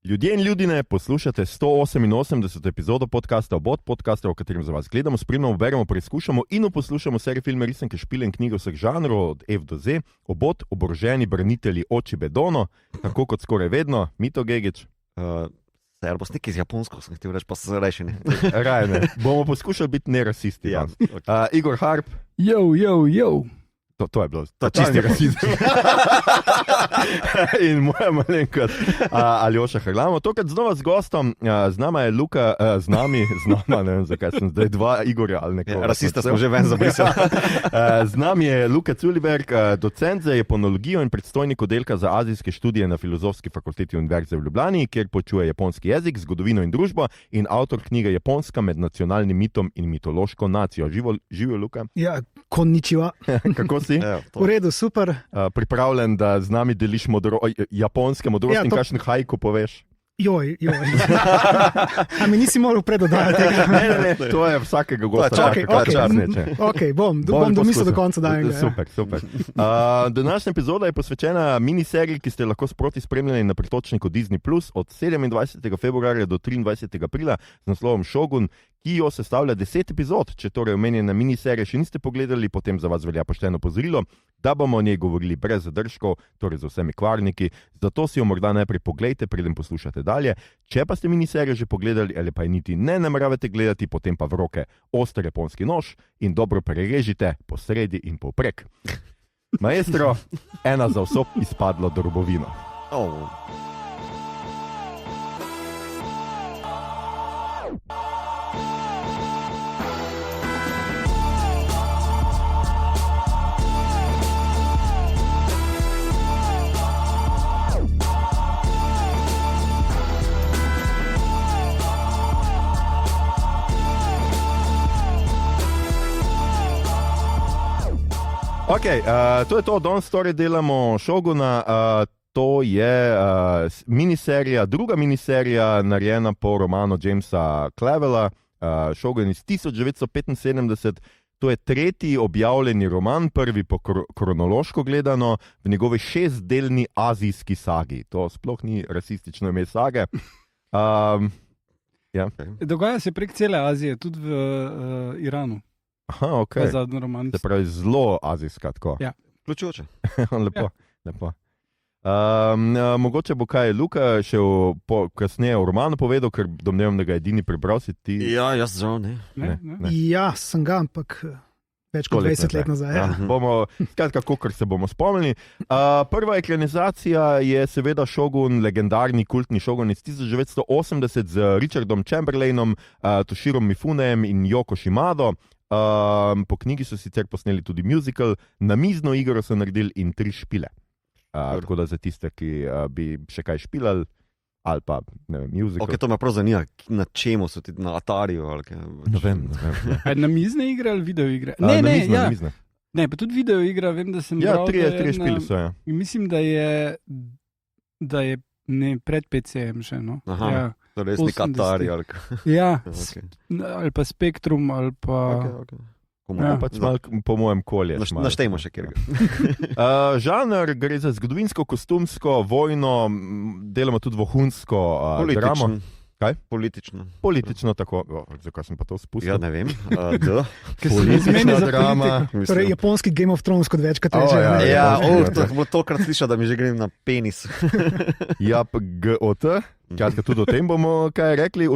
Ljudje in ljudine, poslušate 188. epizodo podcasta Obod, podcasta, v katerem za vas gledamo, spremljamo, beremo, preizkušamo in poslušamo serije filme, risanke, špile in knjige vseh žanrov od F do Z. Obod, oboroženi branitelji oči Bedono, tako kot skoraj vedno, Mito Gegić. Serbo, nek iz Japonsko sem htio reči, pa so rešeni. Rajne, bomo poskušali biti nerasisti. Ja, Igor Harp. Jo. To je bilo čisti rasizem. In moja malenkost, Aljoša Harlamo. Tokrat znova z gostom, z nama je Luka, z nama, ne vem zakaj sem zdaj dva Igorja ali nekoga. Rasista smo že ven zabrisali. Z nami je Luka Culiberg, docent za japonologijo in predstojnik oddelka za azijske študije na Filozofski fakulteti Univerze v Ljubljani, kjer poučuje japonski jezik, zgodovino in družbo in avtor knjige Japonska med nacionalnim mitom in mitološko nacijo. Živijo, Luka? Ja, konnichiwa. Kako si? V redu, super. Pripravljen, da z nami deliš japonske modrosti in kakšen haiku poveš? Joj. A mi nisi moral predodajati tega? Ne, to je vsakega gosta. Ok, bom domislil do konca dajega. Super. Današnja epizoda je posvečena miniseriji, ki ste lahko sproti spremljali na pretočniku Disney+, od 27. februarja do 23. aprila z naslovom Shogun, ki jo sestavlja 10 epizod. Če torej omenjena miniserija še niste pogledali, potem za vas velja pošteno opozorilo, da bomo o njej govorili brez zadržkov, torej z vsemi kvarniki. Zato si jo morda najprej poglejte, preden poslušate dalje. Če pa ste miniserijo že pogledali ali pa je niti ne nameravate gledati, potem pa v roke oster japonski nož in dobro prerežite po sredi in povprek. Maestro, ena za vso izpadlo drobovino. Ok, to je to, danes torej delamo Shoguna, to je miniserija, druga miniserija narejena po romanu Jamesa Clavella, Shogun iz 1975, to je tretji objavljeni roman, prvi po kronološko gledano, v njegovi 6-delni azijski sagi, to sploh ni rasistično ime sage. Ja. Dogaja se prek cele Azije, tudi v Iranu. Aha, ok. Se pravi zelo azijska, tako. Ja. Vključujoče. Lepo. Mogoče bo kaj Luka še kasneje v romanu povedal, ker domnevam, da ga edini prebral si ti. Ja, jaz žal ne. Ja, sem ga, ampak več kot 20 let nazaj. Ja. Bomo, skratka, kakor se bomo spomnili. Prva ekranizacija je seveda Shogun, legendarni kultni Shogun iz 1980 z Richardom Chamberlainom, Toshirom Mifunejem in Yoko Shimado. Po knjigi so sicer posneli tudi musical, namizno igro so naredili in 3 špile. Tako da za tiste, ki bi še kaj špilali, ali pa, ne vem, musical. Ok, to me prav zanima, na čemu so ti, na Atariju ali kaj? Ne vem. Namizne igre ali video igre? Namizne. Ne, pa tudi video igra, vem, da sem bral. Ja, 3 špili so, ja. Mislim, da je ne pred PC-em še, no. Aha. Ja. To res nek Atari ali kaj. Ja, Okay. Ali pa Spektrum, ali pa... Okay. Ja, pač malo po mojem kolje. Naštejmo še kjer. Žanr gre za zgodovinsko, kostumsko, vojno, delamo tudi vohunsko dramo. Kaj? Politično tako. Zakaj sem pa to spustil? Ja, ne vem. Politična drama. Torej, japonski Game of Thrones kot večkrat reče. To bo tokrat slišal, da mi že grem na penis. Ja, GOT. Kratka, tudi o tem bomo kaj rekli.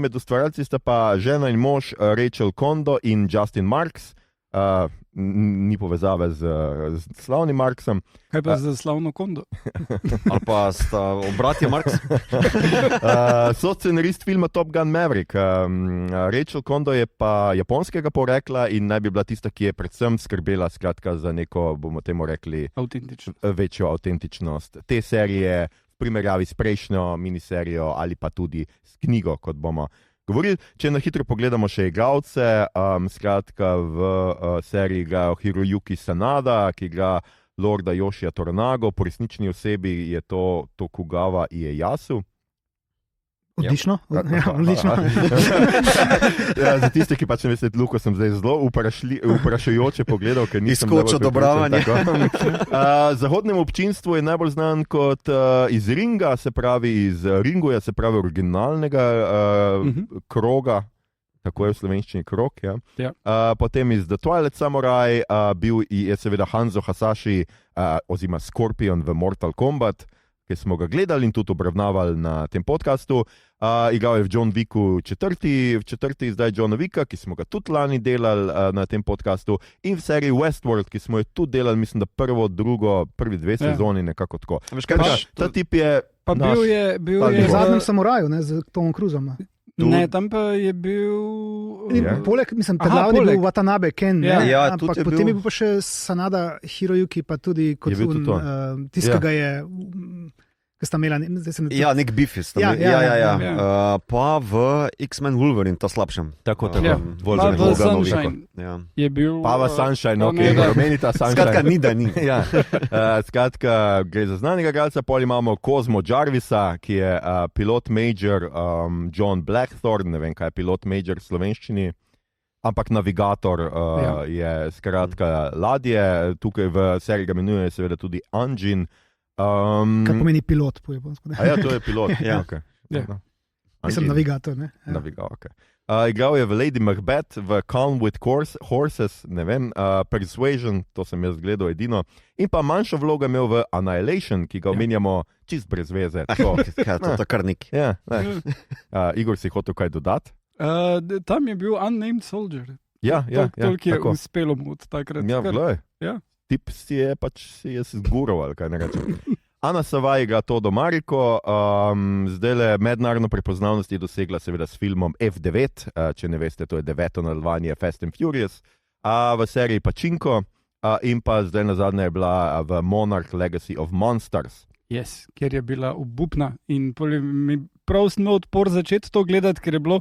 Med ustvarjalci sta pa žena in mož Rachel Kondo in Justin Marks. Ni povezave z slavnim Marksom. Kaj pa za slavno Kondo? Ali pa sta bratje Marks? So scenarist filma Top Gun Maverick. Rachel Kondo je pa japonskega porekla in naj bi bila tista, ki je predvsem skrbela skratka za neko, bomo temu rekli, večjo avtentičnost te serije v primerjavi s prejšnjo miniserijo ali pa tudi s knjigo, kot bomo govorili. Če na hitro pogledamo še igralce, skratka v seriji igrajo Hiroyuki Sanada, ki igra Lorda Yoshija Toranago, po resnični osebi je to Tokugawa Ieyasu. Odlično. Ja, odlično. Ja, za tiste, ki pač ne veste, Luko sem zdaj zelo vprašajoče pogledal, ker nisem Izkoč odobravanje. Zahodnemu občinstvu je najbolj znan kot iz ringa, se pravi iz Ringuja, se pravi originalnega kroga, tako je v slovenščini krog. Ja. Ja. Potem iz The Twilight Samurai, bil je seveda Hanzo Hasashi oziroma Scorpion v Mortal Kombat, ki smo ga gledali in tudi obravnavali na tem podkastu. Igral je v John Wicku v četrti zdaj Johna Wicka, ki smo ga tudi lani delali na tem podkastu, in v seriji Westworld, ki smo jo tudi delali, mislim, da prvi dve sezoni nekako tako. Ta tip je Pa bil je V Zadnjem samuraju, ne, z Tomom Cruzom. Ne, tam pa je bil... Poleg, mislim, glavni bil Watanabe Ken, Ja, ampak tudi je potem bil- je bil pa še Sanada Hiroyuki, pa tudi kot Je bil tudi to. tistega je, ki sta imela, zdaj se ne Ja, nek Biffis. Ja, Pa v X-Men Wolverine, ta slabšem. tako. Ja. Bolj Pa za v Loganov Wicku. Sunshine Ja. je bil... Pa v Sunshine, ok, Omega. omenita Sunshine. Skratka, ni da ni. Ja, skratka, gre za znanega igralca, pol imamo Cosmo Jarvisa, ki je pilot major John Blackthorne, ne vem, kaj je pilot major v slovenščini, ampak navigator je skratka ladje, tukaj v seriji ga imenuje seveda tudi Anjin. Kar pomeni pilot po japonsko. A ja, to je pilot. Ja. Okay. Ja. Mislim, navigator. Ne? Ja. Navigator, okay. Igral je v Lady Macbeth, v Calm with Horses, ne vem, Persuasion, to sem jaz gledal edino, in pa manjšo vlogo imel v Annihilation, ki ga omenjamo čist brez veze. To. To je kar nek. Ja, Igor, si hotel kaj dodati? Tam je bil Unnamed Soldier. Ja, Toliko je tako. uspelo mu od takrat. Ja, glej. Ja. Tip si je zgural, ali kaj ne rečem. Ana Savaj igra Todo Mariko, zdaj le mednarodno prepoznavnost je dosegla seveda s filmom F9, če ne veste, to je 9. nadaljevanje Fast and Furious, v seriji Pachinko, in pa zdaj nazadnje je bila v Monarch Legacy of Monsters. Yes, ker je bila obupna in mi prav sem imel odpor začeti to gledati, ker je bilo,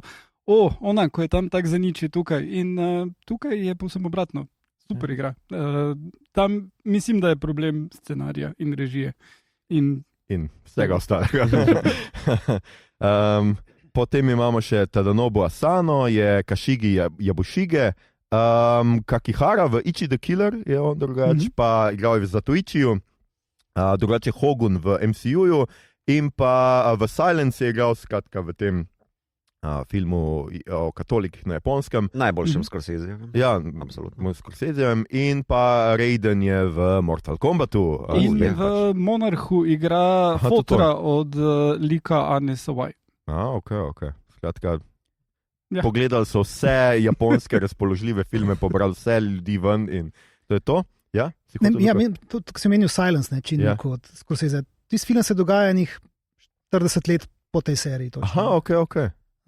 ona, ko je tam tak zaniči tukaj in tukaj je povsem obratno. Super igra. Tam mislim, da je problem scenarija in režije. In vsega ostalega. Potem imamo še Tadanobu Asano, je Kashigi Yabushige, Kakihara v Ichi the Killer je on drugače, pa igral je v Zatoichiju, drugače Hogun v MCU-ju in pa v Silence je igral skratka v tem filmu o katolikih na Japonskem. Najboljšem Scorsesejem. Ja, Absolutno. Scorsesejem in pa Raiden je v Mortal Kombatu. in spet v pač. Monarhu igra Aha, to. fotra od lika Anne Sawai. Ok. Skratka, Ja. pogledali so vse japonske razpoložljive filme, pobrali vse ljudi ven in to je to. Ja, si hotel nekaj? To se meni v Silence, ne, čini Ja. kot Scorsese. Tisti film se dogaja njih 40 let po tej seriji. Točno. Aha, ok.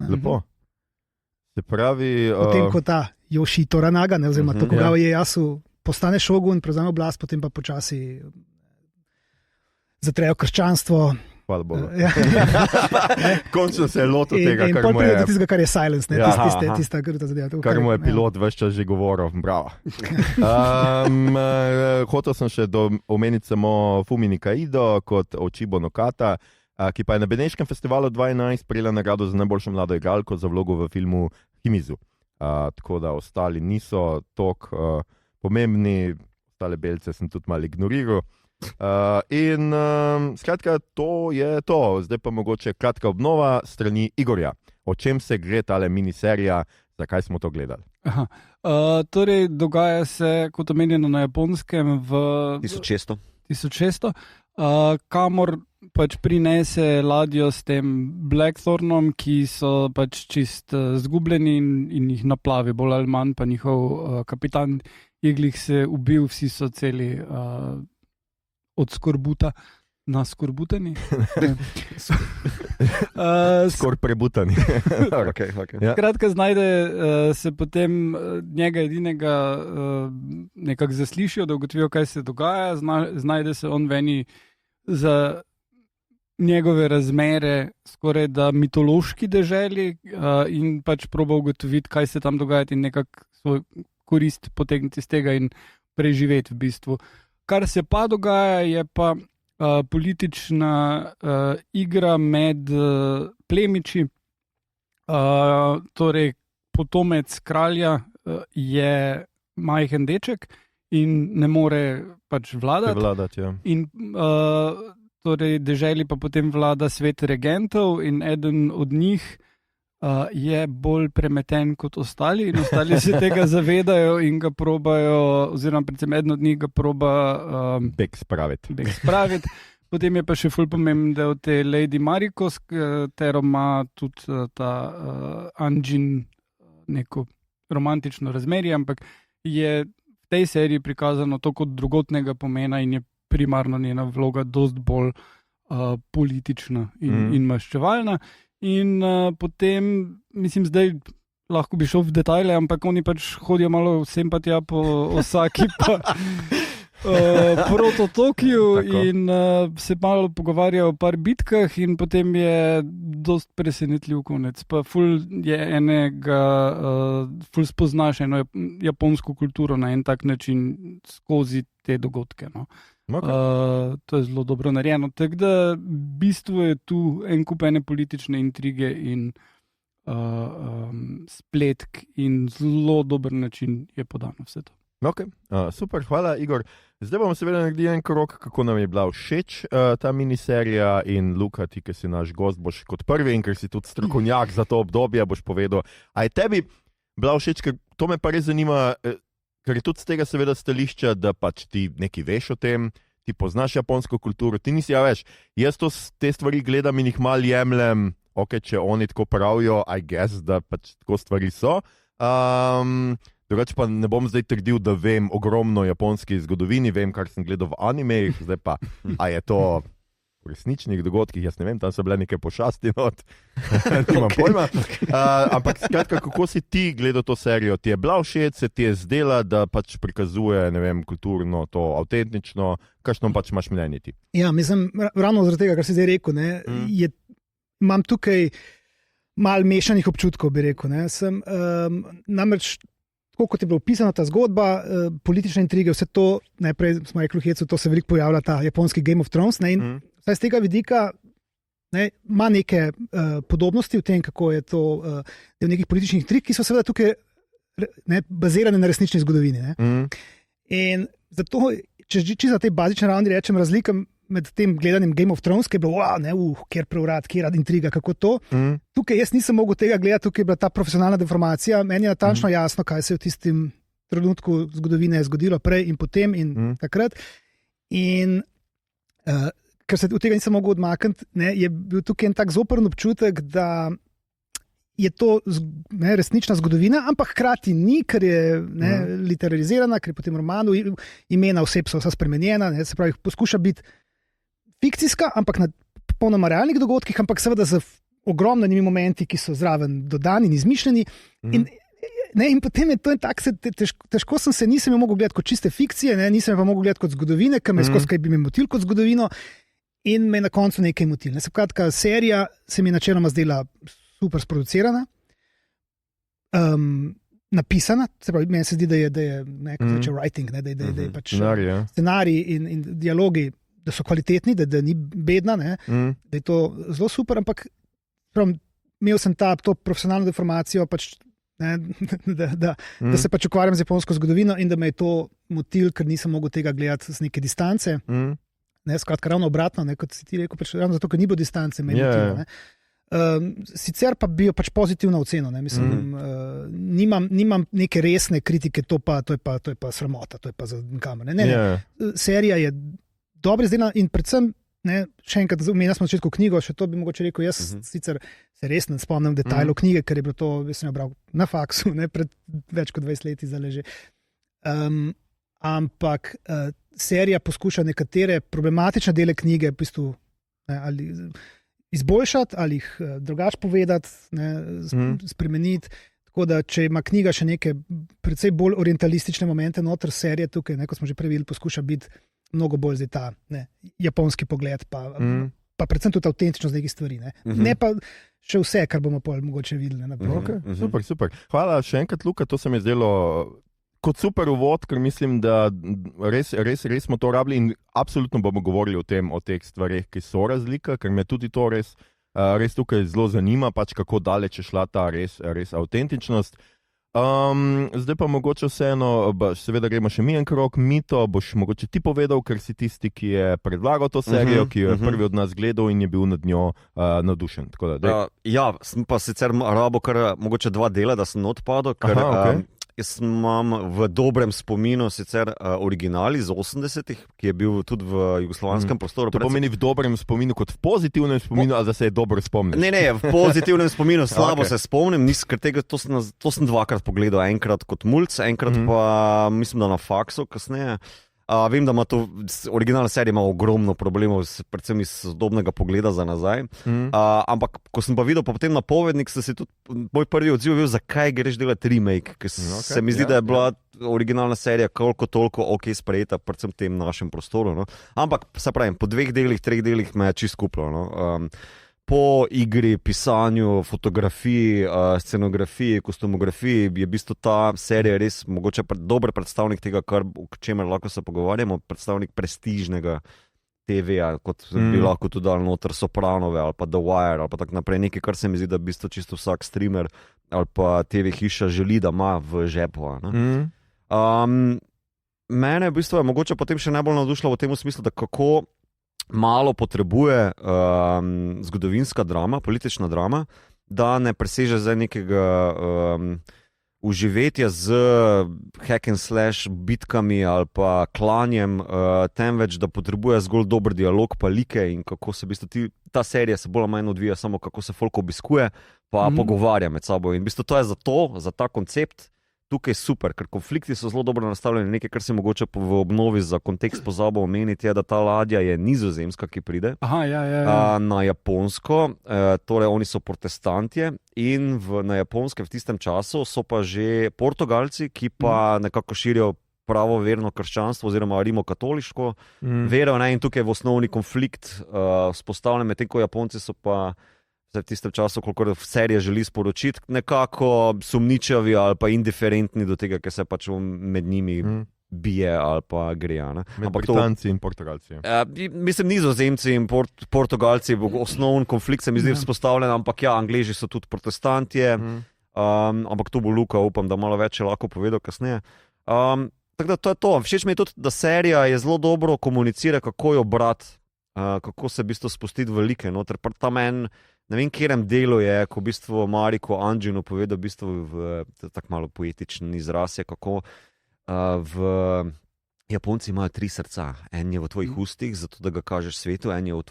Lepo. Se pravi, Potem, ko ta Yoshi Toranaga, ne, oziroma Mhm, Tokugawa Ieyasu postane šogun, prevzame oblast, potem pa počasi zatrejo krščanstvo. hvala Bogu. Ja. Končno se je lotil tega, in kar pol mu pride do je, tistega, kar je Silence, ne, Ja, tista kruta zadeva. To, kar mu je ja. pilot ves čas že govoril. Bravo. Hotel sem še omeniti samo Fumini Kaido kot Ochibo Nokata, ki pa je na Beneškem festivalu 2011 prejela nagrado za najboljšo mlado igralko za vlogo v filmu Himizu. Tako da ostali niso tako pomembni, ostale belce sem tudi malo ignoriral. Skratka, to je to. Zdaj pa mogoče kratka obnova strani Igorja. O čem se gre tale miniserija, zakaj smo to gledali? Aha. Torej, dogaja se, kot omenjeno, na Japonskem v 1600. kamor pač prinese ladjo s tem Blackthornom, ki so pač čist zgubljeni in jih naplavi, bolj ali manj, pa njihov kapitan je glih se ubil, vsi so celi od skorbuta na skorbutani. Skor prebutani. Okay. Ja. Kratka, znajde se potem njega edinega nekako zaslišijo, da ugotovijo, kaj se dogaja. Znajde se on veni za njegove razmere skoraj da mitološki deželi in pač proba ugotoviti, kaj se tam dogaja in nekako svoj korist potegniti iz tega in preživeti v bistvu. Kar se pa dogaja, je pa politična igra med plemiči. Torej, potomec kralja je majhen deček in ne more pač vladati. Ja. In torej deželi pa potem vlada svet regentov in eden od njih je bolj premeten kot ostali in ostali se tega zavedajo in ga probajo, oziroma predvsem eden od njih ga proba Beg spraviti. Potem je pa še ful pomemben del te Lady Mariko, s katero ima tudi ta Anjin neko romantično razmerje, ampak je v tej seriji prikazano to kot drugotnega pomena in je primarno njena vloga dost bolj politična in maščevalna. In potem, mislim, zdaj lahko bi šel v detajle, ampak oni pač hodijo malo vsem pa tja po Osaki pa proti Tokiju in se malo pogovarjajo o par bitkah in potem je dost presenetljiv konec. Pa ful je ful spoznaš eno japonsko kulturo na en tak način skozi te dogodke, no. Okay. To je zelo dobro narejeno. Tako da v bistvu je tu en kup ene politične intrige in spletk in zelo dober način je podano vse to. Okay. Super, hvala Igor. Zdaj bomo seveda naredili en krog, kako nam je bila všeč ta miniserija in Luka, ti, ki si naš gost, boš kot prvi in ker si tudi strokovnjak za to obdobje, boš povedal, a je tebi bila všeč, ker to me pa res zanima, ker je tudi z tega seveda stališča, da pač ti nekaj veš o tem, ti poznaš japonsko kulturo, ti nisi, ja veš, jaz te stvari gledam in jih mal jemljem, ok, če oni tako pravijo, I guess, da pač tako stvari so. Drugače pa ne bom zdaj trdil, da vem ogromno o japonski zgodovini, vem, kar sem gledal v animejih, zdaj pa, a je to v resničnih dogodkih, jaz ne vem, tam so bile neke pošasti not, nimam pojma. Ampak skratka, kako si ti gledal to serijo? Ti je bila všeč, se ti je zdela, da pač prikazuje, ne vem, kulturno, to avtentično, kakšno pač imaš mnenje ti? Ja, mislim, ravno zaradi tega, kar si zdaj rekel, ne, imam tukaj malo mešanih občutkov, bi rekel. Ne. Namreč, tako kot je bilo opisano ta zgodba, politične intrige, vse to, najprej smo rekli v Hecu, to se veliko pojavlja, ta japonski Game of Thrones, ne, in z tega vidika ima neke podobnosti v tem, kako je to del nekih političnih intrig, ki so seveda tukaj bazirane na resnični zgodovini. Ne. In zato, če čisto na tej bazični ravni rečem, razlika med tem gledanjem Game of Thrones, ki je bilo, kjer prevrat, kjer intriga, kako to. Tukaj jaz nisem mogel tega gledati, tukaj je bila ta profesionalna deformacija. Meni je natančno jasno, kaj se je v tistem trenutku zgodovine zgodilo prej in potem in takrat. In ker se od tega nisem mogel odmakniti, je bil tukaj en tak zoprn občutek, da je to resnična zgodovina, ampak hkrati ni, ker je literarizirana, ker je potem v romanu imena oseb so vsa spremenjena, se pravi, poskuša biti fikcijska, ampak na popolnoma realnih dogodkih, ampak seveda z ogromnimi momenti, ki so zraven dodani in izmišljeni. In potem je to en tak, težko nisem mogel gledati kot čiste fikcije, nisem pa mogel gledati kot zgodovine, ker me skozi kaj bi me motil kot zgodovino in me na koncu nekaj motil. Skratka, serija se mi je načeloma zdela super sproducirana, napisana, se pravi, meni se zdi, da je writing, da je pač scenarij in dialogi, da so kvalitetni, da ni bedna, da je to zelo super, ampak imel sem to profesionalno deformacijo, pač, da se pač ukvarjam z japonsko zgodovino in da me je to motil, ker nisem mogel tega gledati z neke distance. Skratka, ravno obratno, kot si ti rekel, pač, ravno zato, ker ni bilo distance, me je motil. Sicer pa bi jo pač pozitivno oceno. Mislim, nimam neke resne kritike, to je pa sramota, to je pa za kamer. Serija je dobro izdelana in predvsem, še enkrat, omenjali smo na začetku knjigo, še to bi mogoče rekel, jaz sicer se res ne spomnim detajlov knjige, ker je bilo to, jaz sem jo bral na faksu, pred več kot 20 leti zdaj že. Ampak serija poskuša nekatere problematične dele knjige v bistvu ali izboljšati, ali jih drugače povedati, spremeniti. Tako da, če ima knjiga še neke precej bolj orientalistične momente noter, serije tukaj, kot smo že prej videli, poskuša biti mnogo bolj zdaj ta japonski pogled, pa predvsem tudi avtentičnost nekih stvari. Ne pa še vse, kar bomo mogoče videli naprej. Super. Hvala še enkrat, Luka, to se mi je zdelo kot super uvod, ker mislim, da res smo to rabili in absolutno bomo govorili o teh stvareh, ki so razlika, ker me tudi to res tukaj zelo zanima, pač kako daleč je šla ta res avtentičnost. Zdaj pa mogoče vseeno, seveda gremo še mi en krog, Mito, boš mogoče ti povedal, ker si tisti, ki je predlagal to serijo, ki jo je prvi od nas gledal in je bil nad njo navdušen. Sem pa sicer rabo kar mogoče 2 dela, da sem odpadel, ker jaz imam v dobrem spominu sicer original iz 80-ih, ki je bil tudi v jugoslovanskem prostoru. To pomeni v dobrem spominu kot v pozitivnem spominu, ali da se je dobro spomnil? Ne, v pozitivnem spominu, slabo se spomnim, ker tega, to sem 2-krat pogledal, enkrat kot mulc, enkrat pa mislim, da na faksu kasneje. Vem, da ima to originalna serija ima ogromno problemov, predvsem iz sodobnega pogleda za nazaj. Ampak, ko sem pa videl potem napovednik, se si tudi moj prvi odziv bil, zakaj greš delati remake, ker se mi zdi, da je bila originalna serija koliko toliko sprejeta, predvsem v tem našem prostoru. No. Ampak, se pravim, po 2 delih, 3 delih me je čisto kupilo. No. Po igri, pisanju, fotografiji, scenografiji, kostumografiji je v bistvu ta serija res mogoče dober predstavnik tega, o čemer lahko se pogovarjamo, predstavnik prestižnega TV-ja, kot bi lahko tudi dal noter Sopranove ali pa The Wire ali pa tako naprej. Nekaj, kar se mi zdi, da v bistvu čisto vsak streamer ali pa TV hiša želi, da ima v žepu. Mene v bistvu je mogoče potem še najbolj navdušilo v tem smislu, da kako malo potrebuje zgodovinska drama, politična drama, da ne preseže zdaj nekega uživetja z hack and slash bitkami ali pa klanjem, temveč da potrebuje zgolj dober dialog pa like in kako se v bistvu ta serija se bolj ali manj odvija samo kako se folk obiskuje pa pogovarja med sabo in v bistvu to je za ta koncept tukaj super, ker konflikti so zelo dobro nastavljeni. Nekaj, kar se mogoče v obnovi za kontekst pozabil omeniti, je, da ta ladja je nizozemska, ki pride na Japonsko, torej oni so protestantje in na Japonskem v tistem času so pa že Portugalci, ki pa nekako širijo pravo verno krščanstvo oziroma rimokatoliško vero, in tukaj je v osnovni konflikt vzpostavljen, medtem ko Japonci so pa v tistem času, koliko serija želi sporočiti, nekako sumničavi ali pa indiferentni do tega, ker se pač med njimi bije ali pa gre. Med Britanci in Portugalci. Mislim, Nizozemci in Portugalci, osnovni konflikt se mi zdi vzpostavljen, ampak Angleži so tudi protestantje, ampak to bo Luka, upam, da malo več je lahko povedal kasneje. Tako da to je to. Všeč mi je tudi, da serija je zelo dobro komunicira, kako jo brati, kako se v bistvu spustiti v like. Tam ne vem, kjerem delu je, ko v bistvu Mariko Anđinu povedal v bistvu tako malo poetičen izraz je, kako Japonci imajo 3 srca. En je v tvojih ustih, zato da ga kažeš svetu, en je v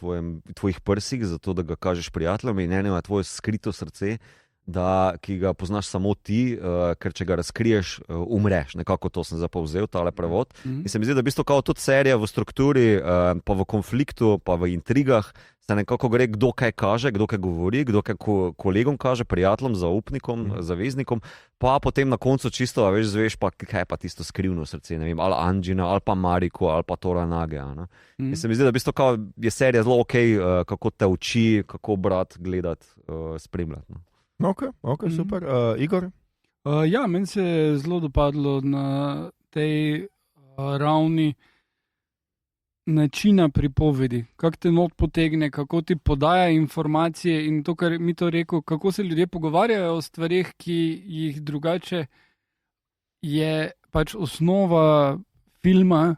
tvojih prsih, zato da ga kažeš prijateljem in en je tvoje skrito srce, ki ga poznaš samo ti, ker če ga razkriješ, umreš. Nekako to sem zapovzel, tale prevod. In se mi zdi, da v bistvu kao tudi serija v strukturi, pa v konfliktu, pa v intrigah, se nekako gre, kdo kaj kaže, kdo kaj govori, kdo kaj kolegom kaže, prijateljem, zaupnikom, zaveznikom, pa potem na koncu čisto, zveš pa, kaj je pa tisto skrivno srce, ne vem, ali Anđina, ali pa Mariko, ali pa Toranage. In se mi zdi, da v bistvu kao je serija zelo kako te uči, kako brati, gledati, spremljati. Ok, super. Igor? Meni se je zelo dopadlo na tej ravni načina pripovedi, kako te not potegne, kako ti podaja informacije in to, kar mi to rekel, kako se ljudje pogovarjajo o stvarih, ki jih drugače je pač osnova filma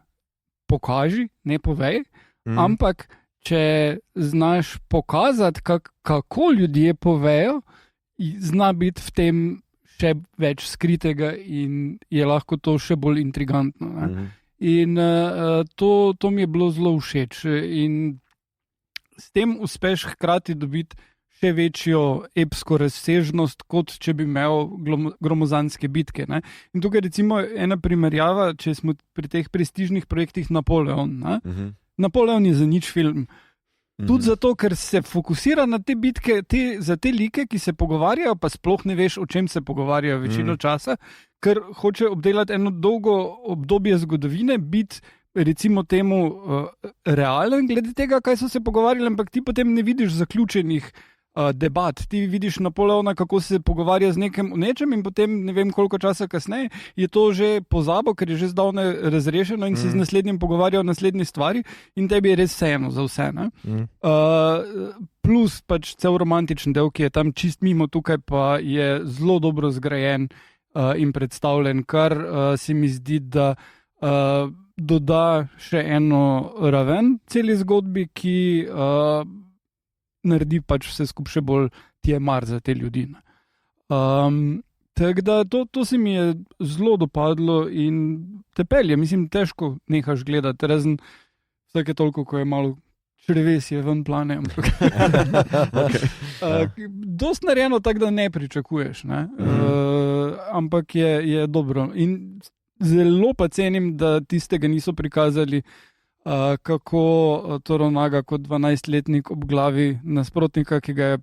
pokaži, ne povej, ampak če znaš pokazati, kako ljudje povejo, zna biti v tem še več skritega in je lahko to še bolj intrigantno. In to mi je bilo zelo všeč. In s tem uspeš hkrati dobiti še večjo epsko razsežnost, kot če bi imel gromozanske bitke. In tukaj recimo ena primerjava, če smo pri teh prestižnih projektih Napoleon. Napoleon je za nič film. Tudi zato, ker se fokusira na te bitke, za te like, ki se pogovarjajo, pa sploh ne veš, o čem se pogovarjajo večino časa, ker hoče obdelati eno dolgo obdobje zgodovine, biti recimo temu realen glede tega, kaj so se pogovarjali, ampak ti potem ne vidiš zaključenih debat. Ti vidiš Napoleona, kako se pogovarja z nekim o nečem in potem ne vem koliko časa kasneje je to že pozabo, ker je že zdavnaj razrešeno in se z naslednjim pogovarja o naslednji stvari in tebi je res vseeno za vse. Plus pač cel romantičen del, ki je tam čist mimo tukaj, pa je zelo dobro zgrajen in predstavljen, kar se mi zdi, da doda še eno raven celi zgodbi, ki naredi pač vse skupaj še bolj ti je mar za te ljudi. Tako da to se mi je zelo dopadlo in te pelje, mislim, težko nehaš gledati, razen vsake toliko, ko je malo črevesje ven plane. Dost narejeno tako, da ne pričakuješ, ne? Ampak je dobro. In zelo pa cenim, da tistega niso prikazali, kako Toronaga kot 12-letnik ob glavi nasprotnika, ki ga je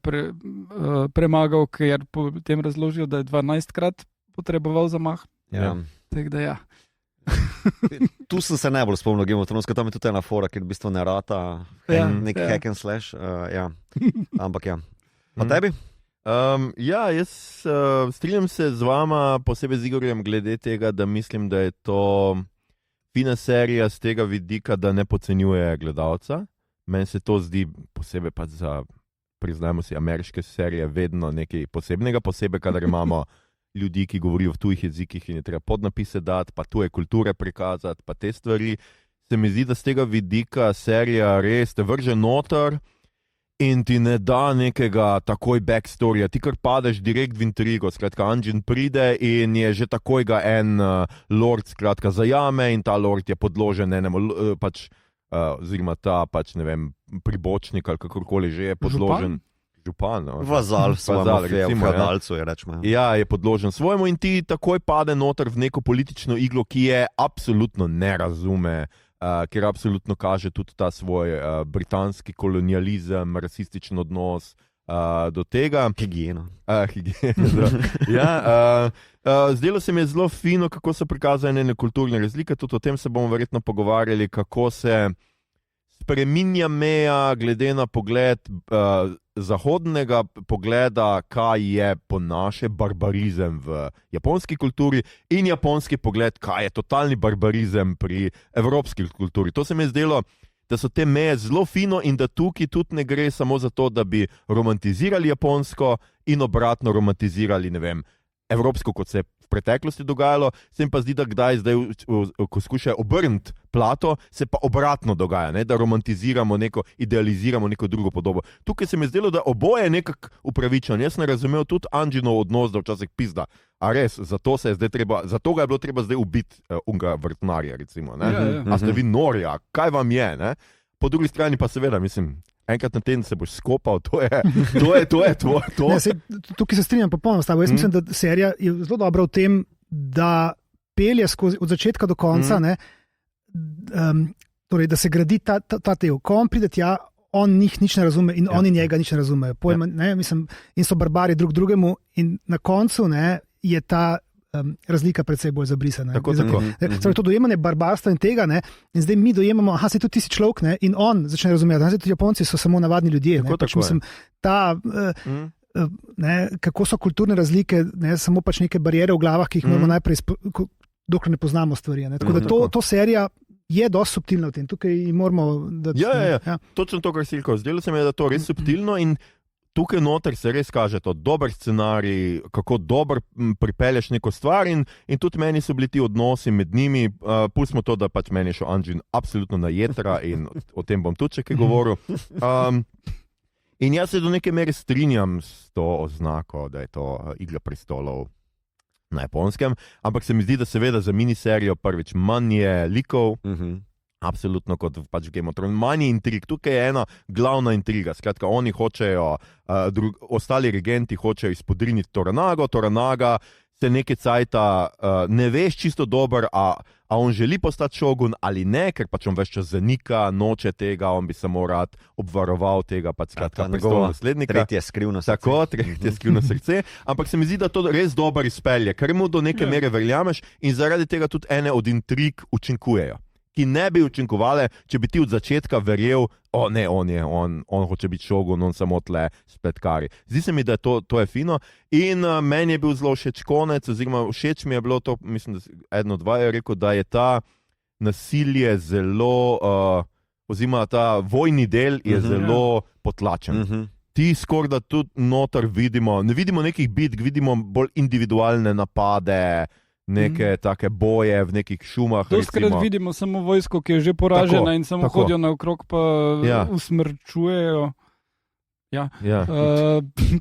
premagal, ker potem razložil, da je 12-krat potreboval zamah. Ja. Tako da ja. Tu sem se najbolj spomnil Game of Thrones, tam je tudi ena fora, kjer v bistvu ne rata, nek hack and slash. Ampak ja. Pa tebi? Jaz strinjam se z vama, posebej z Igorjem, glede tega, da mislim, da je to fina serija z tega vidika, da ne podcenjuje gledalca. Meni se to zdi posebej pa za, priznajmo si, ameriške serije vedno nekaj posebnega, posebej, kadar imamo ljudi, ki govorijo v tujih jezikih in je treba podnapise dati, pa tuje kulture prikazati, pa te stvari. Se mi zdi, da z tega vidika serija res te vrže noter in ti ne da nekega takoj backstorija. Ti kar padeš direkt v intrigo. Skratka, Anjin pride in je že takoj ga en lord skratka zajame in ta lord je podložen enemu, oziroma ta ne vem, pribočnik ali kakorkoli že je podložen. Župan. Vazal, recimo, je rečemo. Ja, je podložen svojemu in ti takoj pade noter v neko politično iglo, ki je absolutno ne razume, ker absolutno kaže tudi ta svoj britanski kolonializem, rasističen odnos do tega. Higieno. Zdelo se mi je zelo fino, kako so prikazane ene kulturne razlike, tudi o tem se bomo verjetno pogovarjali, kako se spreminja meja glede na pogled zahodnega pogleda, kaj je po naše barbarizem v japonski kulturi in japonski pogled, kaj je totalni barbarizem pri evropski kulturi. To se mi je zdelo, da so te meje zelo fino in da tukaj tudi ne gre samo za to, da bi romantizirali japonsko in obratno romantizirali, ne vem, evropsko, kot se je v preteklosti dogajalo, se mi pa zdi, da zdaj, ko skušajo obrniti plato, se pa obratno dogaja, ne? Da romantiziramo neko, idealiziramo neko drugo podobo. Tukaj se mi je zdelo, da oboje je nekako upravičeno. Jaz ne razumel tudi Anjinov odnos, da včasih pizda. A res, zato ga je bilo treba zdaj ubiti unga vrtnarja, recimo. Ne? A ste vi norja, kaj vam je? Ne? Po drugi strani pa seveda, mislim, enkrat na teden se boš skopal, to je tvoj. Tukaj se strinjam popolnoma s tabo. Jaz mislim, da serija je zelo dobra v tem, da pelje skozi od začetka do konca, torej, da se gradi ta del. Ko on pride tja, on njih nič ne razume in oni njega nič ne razumejo. In so barbari drug drugemu in na koncu je ta razlika predvsej bolj zabrisana. Tako. To dojemanje barbarstva in tega, in zdaj mi dojemamo, se tudi ti si človek, in on začne razumeti. Tudi Japonci so samo navadni ljudje. Mislim, kako so kulturne razlike, samo pač neke barijere v glavah, ki jih moramo najprej, dokler ne poznamo stvari. Tako da to serija je dosti subtilna v tem. Tukaj moramo dati... Ja. Točno to, kar si rekel. Zdelo se mi je, da to res subtilno in tukaj noter se res kaže to dober scenarij, kako dober pripelješ neko stvar in tudi meni so bili ti odnosi med njimi, pustimo to, da pač meni je šel Anjin absolutno na jedra in o tem bom tudi še kaj govoril. In jaz se do neke mere strinjam s to oznako, da je to Igra prestolov na Japonskem, ampak se mi zdi, da seveda za miniserijo prvič manj je likov, absolutno kot pač v Game of Thrones. Manj intrig, tukaj je ena glavna intriga. Skratka, oni hočejo, ostali regenti hočejo izpodriniti Toranaga se nekaj cajta ne veš čisto dober, a on želi postati šogun ali ne, ker pač on več čas zanika, noče tega, on bi samo rad obvaroval tega, pač skratka prestolnega naslednika. Tretje skrivno srce. Tako, tretje skrivno srce, ampak se mi zdi, da to res dobro izpelje, ker mu do neke mere verjameš in zaradi tega tudi ene od intrig učinkujejo. ki ne bi učinkovale, če bi ti od začetka verjel, on hoče biti šogun, on samo tle spletkari. Zdi se mi, da to je fino in meni je bil zelo všeč konec, oziroma všeč mi je bilo to, mislim, da eno od dva je rekel, da je ta nasilje zelo, oziroma ta vojni del je zelo potlačen. Ti skoraj da tudi noter vidimo, ne vidimo nekih bitk, vidimo bolj individualne napade, neke take boje v nekih šumah. Doskrat vidimo samo vojsko, ki je že poražena in samo hodijo naokrog pa usmrčujejo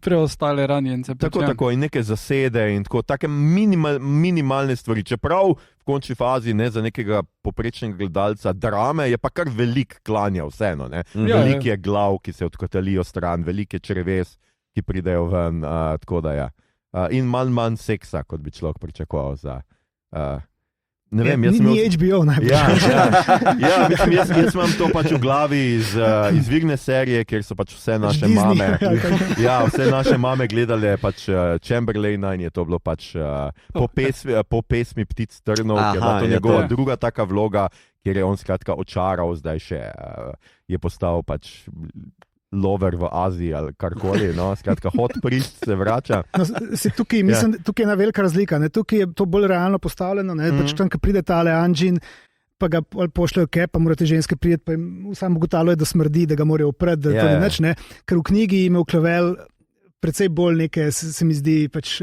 preostale ranjence. Tako, in neke zasede in tako, take minimalne stvari. Čeprav v končni fazi za nekega poprečnega gledalca drame je pa kar velik klanja vseeno. Velik je glav, ki se odkotalijo stran, velik je čreves, ki pridejo ven, tako da ja. In manj seksa, kot bi človek pričakoval za... Ne vem, ni HBO najbolj. Jaz imam to pač v glavi iz Virne serije, kjer so pač vse naše mame. Vse naše mame gledale pač Chamberlaina in je to bilo pač po pesmi Ptic trnov, ker je to njegova druga taka vloga, kjer je on skratka očaral, zdaj še je postal pač lover v Aziji ali karkoli, skratka hot priest se vrača. Tukaj je ena velika razlika, tukaj je to bolj realno postavljeno, pač tam, ko pride tale Anjin, pa ga pošljajo kaj, pa morate ženske prijeti, pa jim samo ugotavljajo, da smrdi, da ga morajo opreti, da to ni nič, ker v knjigi jim je vklavel precej bolj neke, se mi zdi, pač...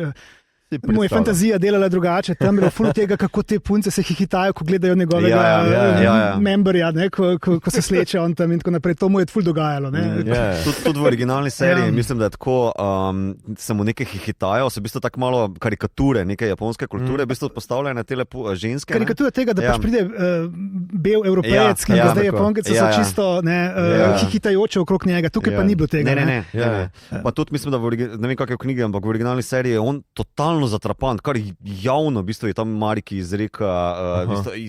Moja fantazija delala drugače, tam je bilo ful tega, kako te punce se hihitajo, ko gledajo njegovega memberja, ko se sleče on tam in tako naprej. To mu je ful dogajalo. Tudi v originalni seriji, mislim, da je tako, se mu nekaj hihitajo, so v bistvu tako malo karikature, neke japonske kulture, v bistvu postavljene tele ženske. Karikatura tega, da pač pride bel evropejec, ki ga zdaj Japonke so čisto hihitajoče okrog njega, tukaj pa ni bilo tega. Ne. Pa tudi mislim, da ne vem, kak je v knjigi, ampak v originalni seriji je on totalno zatrapan, kar javno v bistvu je tam Mariki izreka,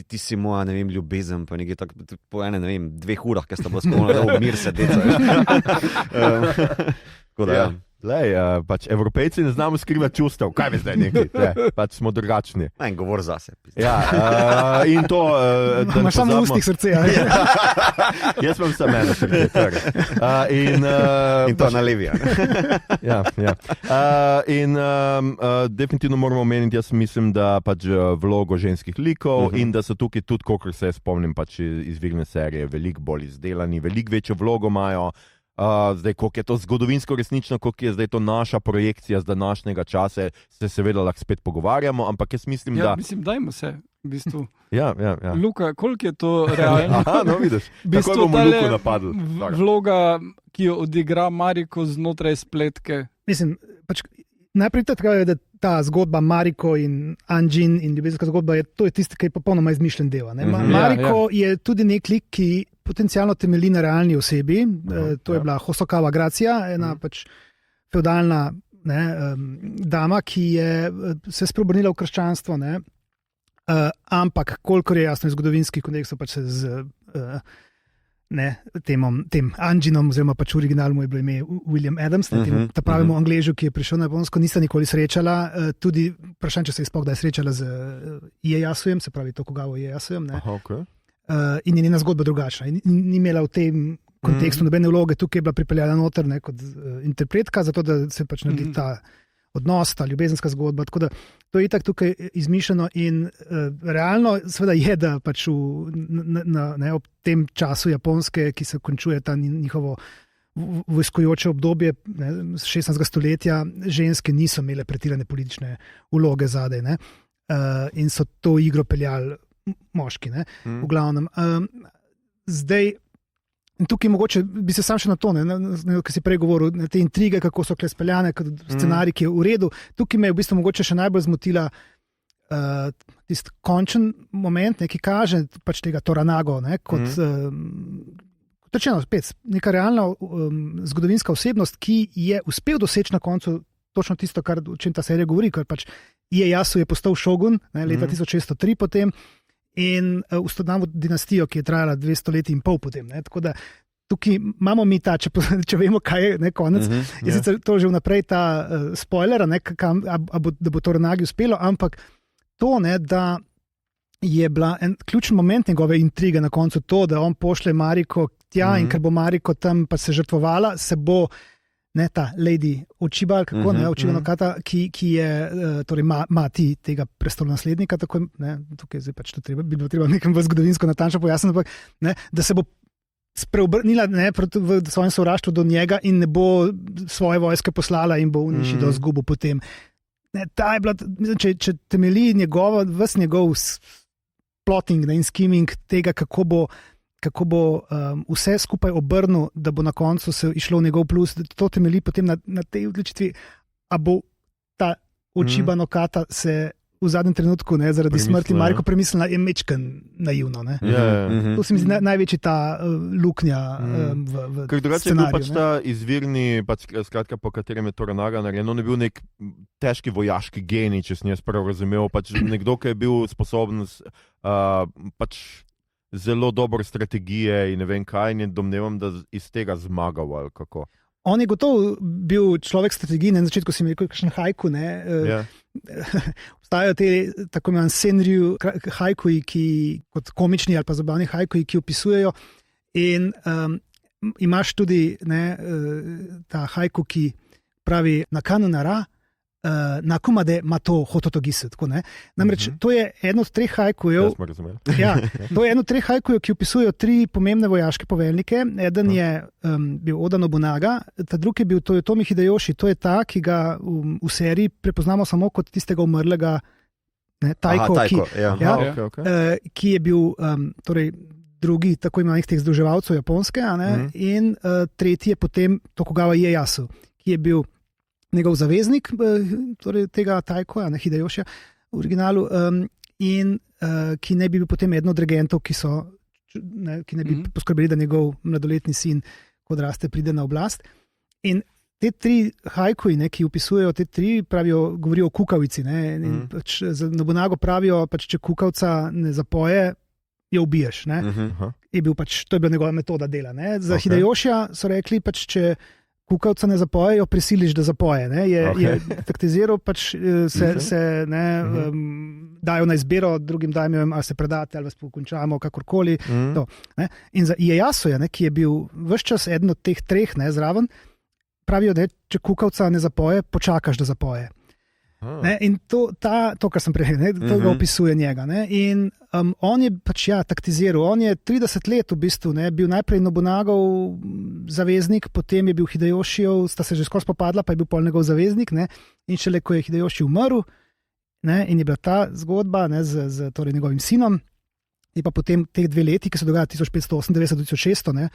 ti si moja, ne vem, ljubezen, pa nekaj tako, po ene, ne vem, 2 urah, ker sta bila skolna, mir se deca. Tako da, pač Evropejci ne znamo skrivati čustev, kaj bi zdaj nekaj, pač smo drugačni. Govor zase. In to... Imaš samo v ustih srce, Jaz imam samo eno srce. In to na levi. In definitivno moramo omeniti, jaz mislim, da pač vlogo ženskih likov in da so tukaj tudi, kolikor se spomnim pač iz Virne serije, veliko bolj izdelani, veliko večjo vlogo imajo. Zdaj, koliko je to zgodovinsko resnično, koliko je zdaj to naša projekcija z današnjega časa, se seveda lahko spet pogovarjamo, ampak jaz mislim, da... Mislim, dajmo se, v bistvu. Ja. Luka, koliko je to realno? Vidiš, takoj bomo Luku napadli. Vloga, ki jo odigra Mariko znotraj spletke. Mislim, pač najprej tako je, da ta zgodba Mariko in Anjin in ljubezenska zgodba, to je tisti, ki je popolnoma izmišljen del. Mariko je tudi nek lik, ki potencialno temelji na realni osebi. To je bila Hosokawa Gracia, ena pač feudalna dama, ki je se spreobrnila v krščanstvo, ampak kolikor je jasno iz zgodovinskih kontekstov, pač se z tem Anjinom, oziroma pač v originalu mu je bilo ime William Adams, ta pravimo Angležu, ki je prišel na Japonsko, nista nikoli srečala, tudi vprašanje, če se je sploh kdaj srečala z Iejasujem, se pravi Tokugawa Iejasujem, in je njena zgodba drugačna. In ni imela v tem kontekstu nobene vloge, tukaj je bila pripeljana noter kot interpretka, zato da se pač naredi ta odnos, ta ljubezenska zgodba. Tako da to je itak tukaj izmišljeno in realno seveda je, da pač ob tem času Japonske, ki se končuje ta njihovo vojskojoče obdobje 16. stoletja, ženske niso imele pretirane politične vloge zadaj, in so to igro peljali moški, v glavnem. Zdaj, tukaj mogoče bi se sam še na to, ki si prej govoril, te intrige, kako so kle speljane, scenarij, ki je v redu. Tukaj me je v bistvu mogoče še najbolj zmotila tisti končen moment, ki kaže pač tega Toranago, kot rečeno, spet, neka realna zgodovinska osebnost, ki je uspel doseči na koncu točno tisto, o čem ta serija govori, ker pač Iejasu je postal šogun leta 1603 potem, in ustanovil dinastijo, ki je trajala 200 let in pol potem. Tako da tukaj imamo mi ta, če vemo, kaj je konec, je sicer to že vnaprej ta spoiler, da bo Toranagi uspelo, ampak to, da je bila en ključen moment njegove intrige na koncu to, da on pošlje Mariko tja in ker bo Mariko tam pa se žrtvovala, se bo ta Lady Očibal, kako ne, Očibal Kata, ki je torej mati tega prestolonaslednika, tako, tukaj zdaj pač to bi bilo treba nekam v zgodovinsko natančno pojasniti, da se bo spreobrnila v svojem sovraštvu do njega in ne bo svoje vojske poslala in bo uniči do zgubo potem. Ta je bila, če temelji ves njegov plotting in skimming tega, kako bo vse skupaj obrnil, da bo na koncu se išlo v njegov plus, da to temelji potem na tej odločitvi, a bo ta Očibal Kata se v zadnjem trenutku zaradi smrti Mariko premislila, je mečken naivno. To se mi zdi največji ta luknja v scenariju. Drugače je bil pač ta izvirni, skratka, po katerem je Toranaga narejen, on je bil nek težki vojaški genij, če sem jaz prav razumel, pač nekdo, ki je bil sposoben pač zelo dobre strategije in ne vem kaj, in domnevam, da iz tega zmagal ali kako. On je gotovo bil človek strategije, na začetku si mi rekel, kakšen haiku, obstajajo te tako imenovani Senryu haikuji, ki kot komični ali pa zabavni haikuji, ki opisujejo in imaš tudi ta haiku, ki pravi nakanu nara, nakumade mato hototogisu. Namreč to je eno od treh haikujev. To je eno od treh haikujev, ki opisujejo tri pomembne vojaške poveljnike. Eden je bil Oda Nobunaga, ta drugi je bil Toyotomi Hideyoshi, to je ta, ki ga v seriji prepoznamo samo kot tistega umrlega Taiko, ki je bil torej drugi tako imenovanih teh združevalcev Japonske, in tretji je potem Tokugawa Ieyasu, ki je bil njegov zaveznik, torej tega Taikoja, Hideyoshija v originalu, in ki ne bi bil potem eden od regentov, ki ne bi poskrbeli, da njegov mladoletni sin, ko odraste, pride na oblast. In te tri haikuji, ki opisujejo te tri, govorijo o kukavici. Pač za Nobunago pravijo, pač, če kukavca ne zapoje, jo ubiješ. To je bila njegova metoda dela. Za Hideyoshija so rekli, pač, če kukavca ne zapoje, jo prisiliš, da zapoje. Je taktiziral, pač se dajo na izbiro, drugim dajo, ali se predate, ali vas pokončamo, kakorkoli. In za Ieyasuja, ki je bil ves čas eden od teh treh zraven, pravijo, da če kukavca ne zapoje, počakaš, da zapoje. In to, kar sem prej, to ga opisuje njega. In on je pač taktiziral. On je 30 let v bistvu bil najprej Nobunagov zaveznik, potem je bil Hideyoshijev, sta se že skoraj spopadla, pa je bil pol njegov zaveznik. In šele ko je Hideyoshi umrl, in je bila ta zgodba z torej njegovim sinom, in pa potem teh 2 leti, ki se dogaja 1598-1600,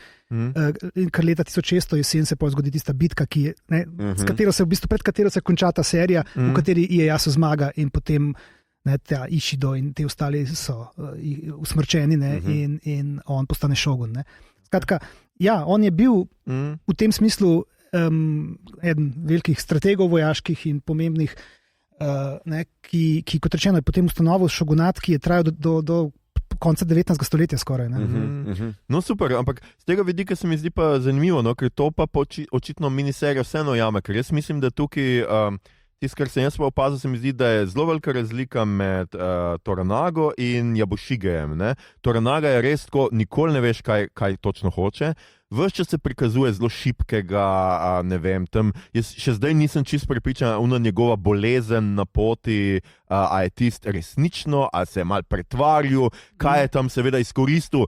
in kar leta 1600 jesen se zgodi tista bitka, s katero se pred katero se konča ta serija, v kateri Ieyasu zmaga in potem ta Ishido in te ostali so usmrčeni in on postane šogun. Skratka, on je bil v tem smislu eden velikih strategov vojaških in pomembnih, ki kot rečeno je potem ustanovil šogunat, ki je trajal do konca 19. stoletja skoraj. No super, ampak z tega vidika se mi zdi pa zanimivo, ker to pa očitno miniserija vseeno jame, ker jaz mislim, da tukaj, tisto, kar sem jaz pa opazil, se mi zdi, da je zelo velika razlika med Toranago in Yabushigejem. Toranaga je res tako, nikoli ne veš, kaj točno hoče. Ves čas se prikazuje zelo šibkega, ne vem, tam, jaz še zdaj nisem čisto prepričan, njegova bolezen na poti, a je tist resnično, a se je mal pretvarjal, kaj je tam seveda izkoristil.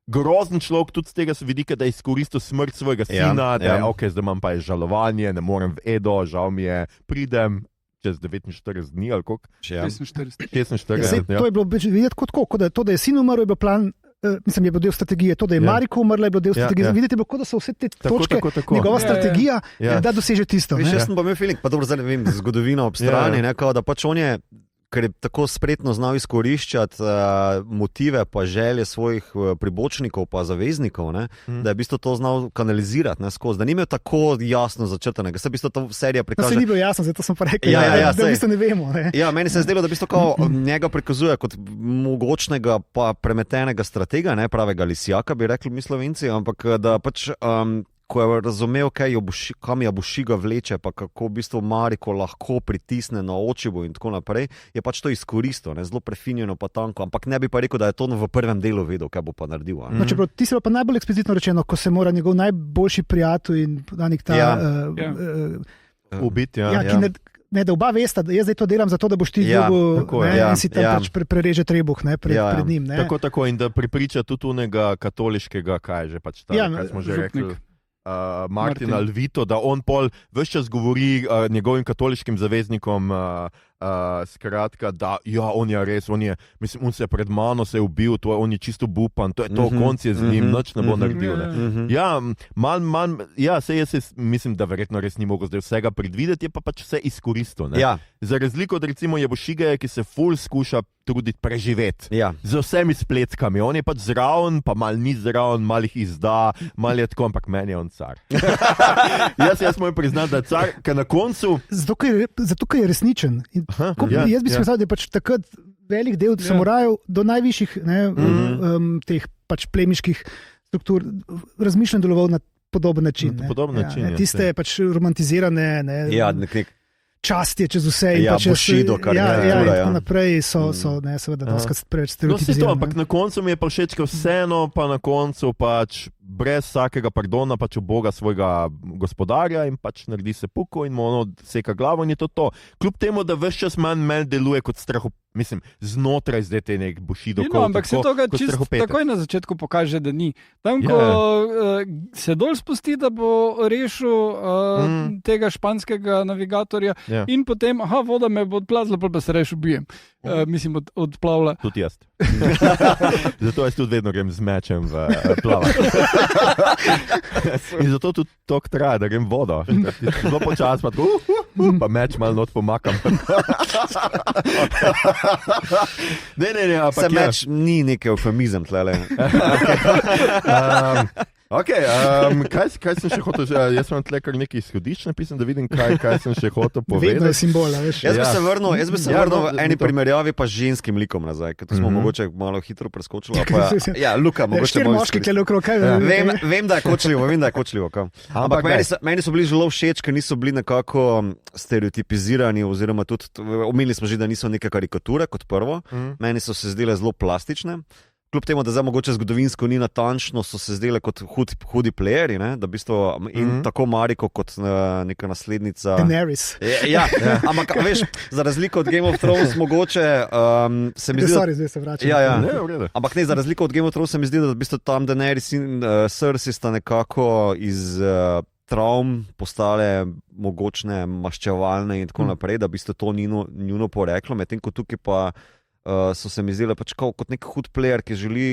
Grozen človek tudi z tega vidika, da je izkoristil smrt svojega sina, da je ok, zdaj imam pa je žalovanje, ne morem v Edo, žal mi je, pridem čez 49 dni ali koliko? 46. To je bilo videti kot da je sin umrl, je bil plan. Mislim, je bil del strategije, to, da je Mariko umrla, je bil del strategije. Vidite, je bilo, kot da so vse te točke, njegova strategija, da doseže tisto. Jaz sem pa imel feeling, pa dobro, zdaj ne vem, zgodovino ob strani, da pač on je, ker je tako spretno znal izkoriščati motive pa želje svojih pribočnikov pa zaveznikov, da je v bistvu to znal kanalizirati skozi, da ni imel tako jasno začrtanega. Se v bistvu ta serija prikaže. To se ni bilo jasno, zato sem pa rekel, da v bistvu ne vemo. Meni se je zdelo, da v bistvu njega prikazuje kot mogočnega pa premetenega stratega, pravega lisjaka, bi rekli mi Slovenci, ampak da pač ko je razumel, kam Jabušiga vleče, pa kako v bistvu Mariko lahko pritisne na očivo in tako naprej, je pač to izkoristil, ne? Zelo prefinjeno pa tanko, ampak ne bi pa rekel, da je to v prvem delu vedel, kaj bo pa naredil. No, čeprav ti si pa najbolj eksplicitno rečeno, ko se mora njegov najboljši prijatelj in danik ta ubiti. Ne, da oba vesta, da jaz zdaj to delam zato, da boš ti dobil in si tam pač prereže trebuh pred njim. Ne. Tako, in da pripriča tudi unega katoliškega, kaj že pač ta, kaj smo že rekli. Martin Alvito, da on pol ves čas govori njegovim katoliškim zaveznikom, skratka, da on je res, on se pred mano se je ubil, on je čisto bupan, to je to, konc je z njim, nič ne bo naredil. Sej jaz mislim, da verjetno res ni mogel zdaj vsega predvideti, je pa pač vse izkoristil. Za razliko od recimo Jabušiga, ki se ful skuša truditi preživeti z vsemi spletkami, on je pač zraven, pa mal ni zraven, mal jih izda, mal je tako, ampak meni je on car. Jaz moram priznati, da je car, ker na koncu... Zato, ker je resničen. Jaz bi si mislil, da je pač takrat velik del samurajev do najvišjih teh pač plemiških struktur razmišljen deloval na podoben način. Tiste pač romantizirane častje čez vse in pač Bushido, kar in tako naprej so seveda doskrat preveč stereotipizirane. Ampak na koncu mi je pa všeč, vseeno pa na koncu pač brez vsakega pardona pač uboga svojega gospodarja in pač naredi se puko in mu ono seka glavo in je to. Kljub temu, da ves čas manj deluje kot znotraj zdaj te nek Bushido. Ampak se to čisto takoj na začetku pokaže, da ni. Tam, ko se dol spusti, da bo rešil tega španskega navigatorja in potem, voda me bo odplazila, pa se reš ubijem. Mislim, odplavila. Tudi jaz. Zato jaz tudi vedno grem z mečem v plavanje. In zato tudi tok traja, da grem vodo. Zelo počas, pa meč malo not pomakam. Se meč ni neki eufemizem tlele. Kaj sem še hotel, jaz sem tle kar nekaj izhodišč napisan, da vidim, kaj sem še hotel povedati. Vedno je simbol, veš. Jaz bi se vrnil v eni primerjavi pa z ženskim likom nazaj, ker to smo mogoče malo hitro preskočili. Luka, mogoče štiri moški, ki je okrog, kaj vem, da je kočljivo. Ampak meni so bili zelo všeč, ker niso bili nekako stereotipizirani, oziroma tudi, omenili smo že, da niso neke karikature kot prvo, meni so se zdele zelo plastične. Kljub temu, da zdaj mogoče zgodovinsko ni natančno, so se zdele kot hudi playeri, da v bistvu in tako Mariko kot neka naslednica. Daenerys. Ampak veš, za razliko od Game of Thrones mogoče se mi zdi, zdaj se vračam. Ampak ne, za razliko od Game of Thrones se mi zdi, da v bistvu tam Daenerys in Cersei sta nekako iz travm postale mogočne, maščevalne in tako naprej, da v bistvu to njuno poreklo, medtem ko tukaj pa so se mi zdele pač kot nek hud player, ki želi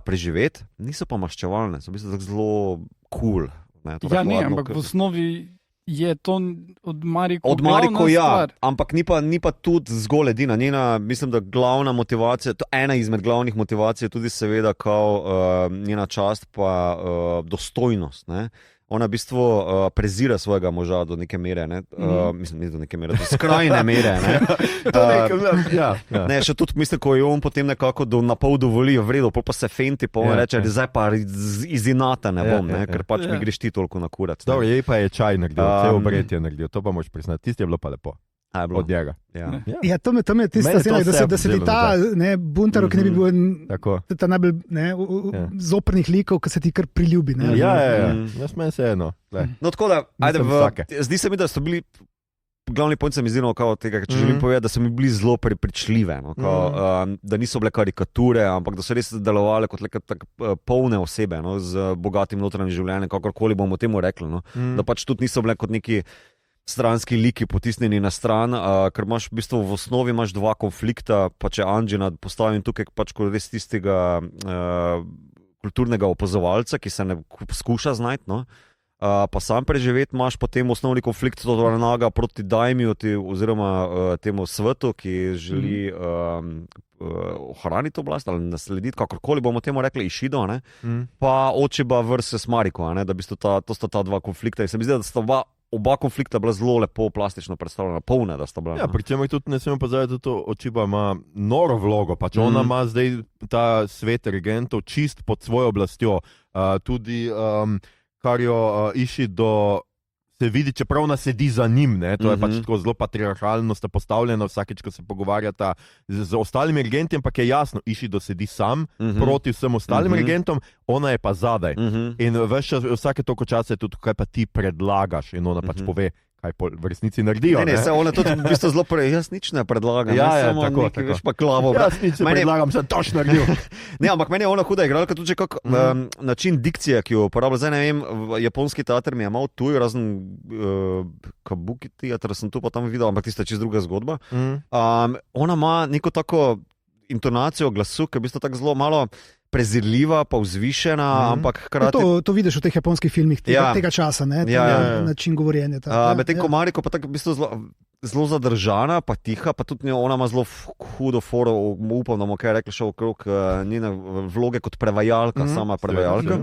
preživeti, niso pa maščevalne, so v bistvu tako zelo cool. Ampak v osnovi je to od Mariko stvar. Ampak ni pa tudi zgolj edina. Mislim, da glavna motivacija, to ena izmed glavnih motivacij je tudi seveda njena čast pa dostojnost, ne. Ona v bistvu prezira svojega moža do neke mere, mislim, ni do neke mere, do skrajne mere. Še tudi mislim, ko je on potem nekako na pol dovolijo vredo, pa se fenti, pa on reče, zdaj pa iz inata ne bom, ker pač mi greš ti toliko na kurac. Dobro, jej pa je čaj naredil, vse obred je naredil, to pa moš priznati, tisti je bilo pa lepo. Od njega. Tam je tista scena, da se ti ta buntar, ki ne bi bil ta najbolj zoprnih likov, ki se ti kar priljubi. Jaz meni se eno. No tako da, zdi se mi, da so bili glavni point se mi zdi, tega, če želim povedati, da so mi bili zelo prepričljive, da niso bile karikature, ampak da so res delovale kot polne osebe, z bogatim notranjim življenjem, kakorkoli bomo temu rekli. Da pač tudi niso bile kot neki stranski liki potisnjeni na stran, ker imaš v bistvu v osnovi imaš dva konflikta, pa če Anđina postavim tukaj pač kot res tistega kulturnega opazovalca, ki se ne skuša znajti, pa sam preživeti, imaš potem osnovni konflikt Toranaga proti Daimiju oziroma temu svetu, ki želi ohraniti oblast ali naslediti, kakorkoli bomo temu rekli, Ishido, pa Ochiba versus Mariko, da v bistvu to sta ta dva konflikta in se mi zdi, da sta oba konflikta bila zelo lepo plastično predstavljena, polne, da sta bila. Ja, pri čemer tudi ne smemo pozabiti, da to Ochiba ima noro vlogo, pač ona ima zdaj ta svet regentov čist pod svojo oblastjo, tudi kar jo Ishido se vidi, čeprav ona sedi za njim, ne? To je pač tako zelo patriarhalno sta postavljena vsakeč, ko se pogovarjata z ostalimi regenti, ampak je jasno, Ishido sedi sam proti vsem ostalim regentom, ona je pa zadaj. In vsake toliko časa je tudi, kaj pa ti predlagaš in ona pač pove, kaj v resnici naredijo. Ne, se ona tudi v bistvu zelo jaz nič ne predlagam. Ja, tako. Veš pa klavo. Jaz nič ne predlagam, sem točno naredil. Ne, ampak meni je ona huda igralka, tudi kak način dikcije, ki jo uporablja. Zdaj ne vem, japonski teater mi je malo tuj, razen Kabuki teater sem tu pa tam videl, ampak tista čist druga zgodba. Ona ima neko tako intonacijo glasu, ki je v bistvu tako zelo malo prezirljiva, pa vzvišena, ampak hkrati... To vidiš v teh japonskih filmih tega časa, ne? Način govorjenja. Medtem ko Mariko pa tako v bistvu zelo zadržana, pa tiha, pa tudi ona ima zelo hudo foro, upam, da bomo kaj rekli še okrog njene vloge kot prevajalka, sama prevajalka.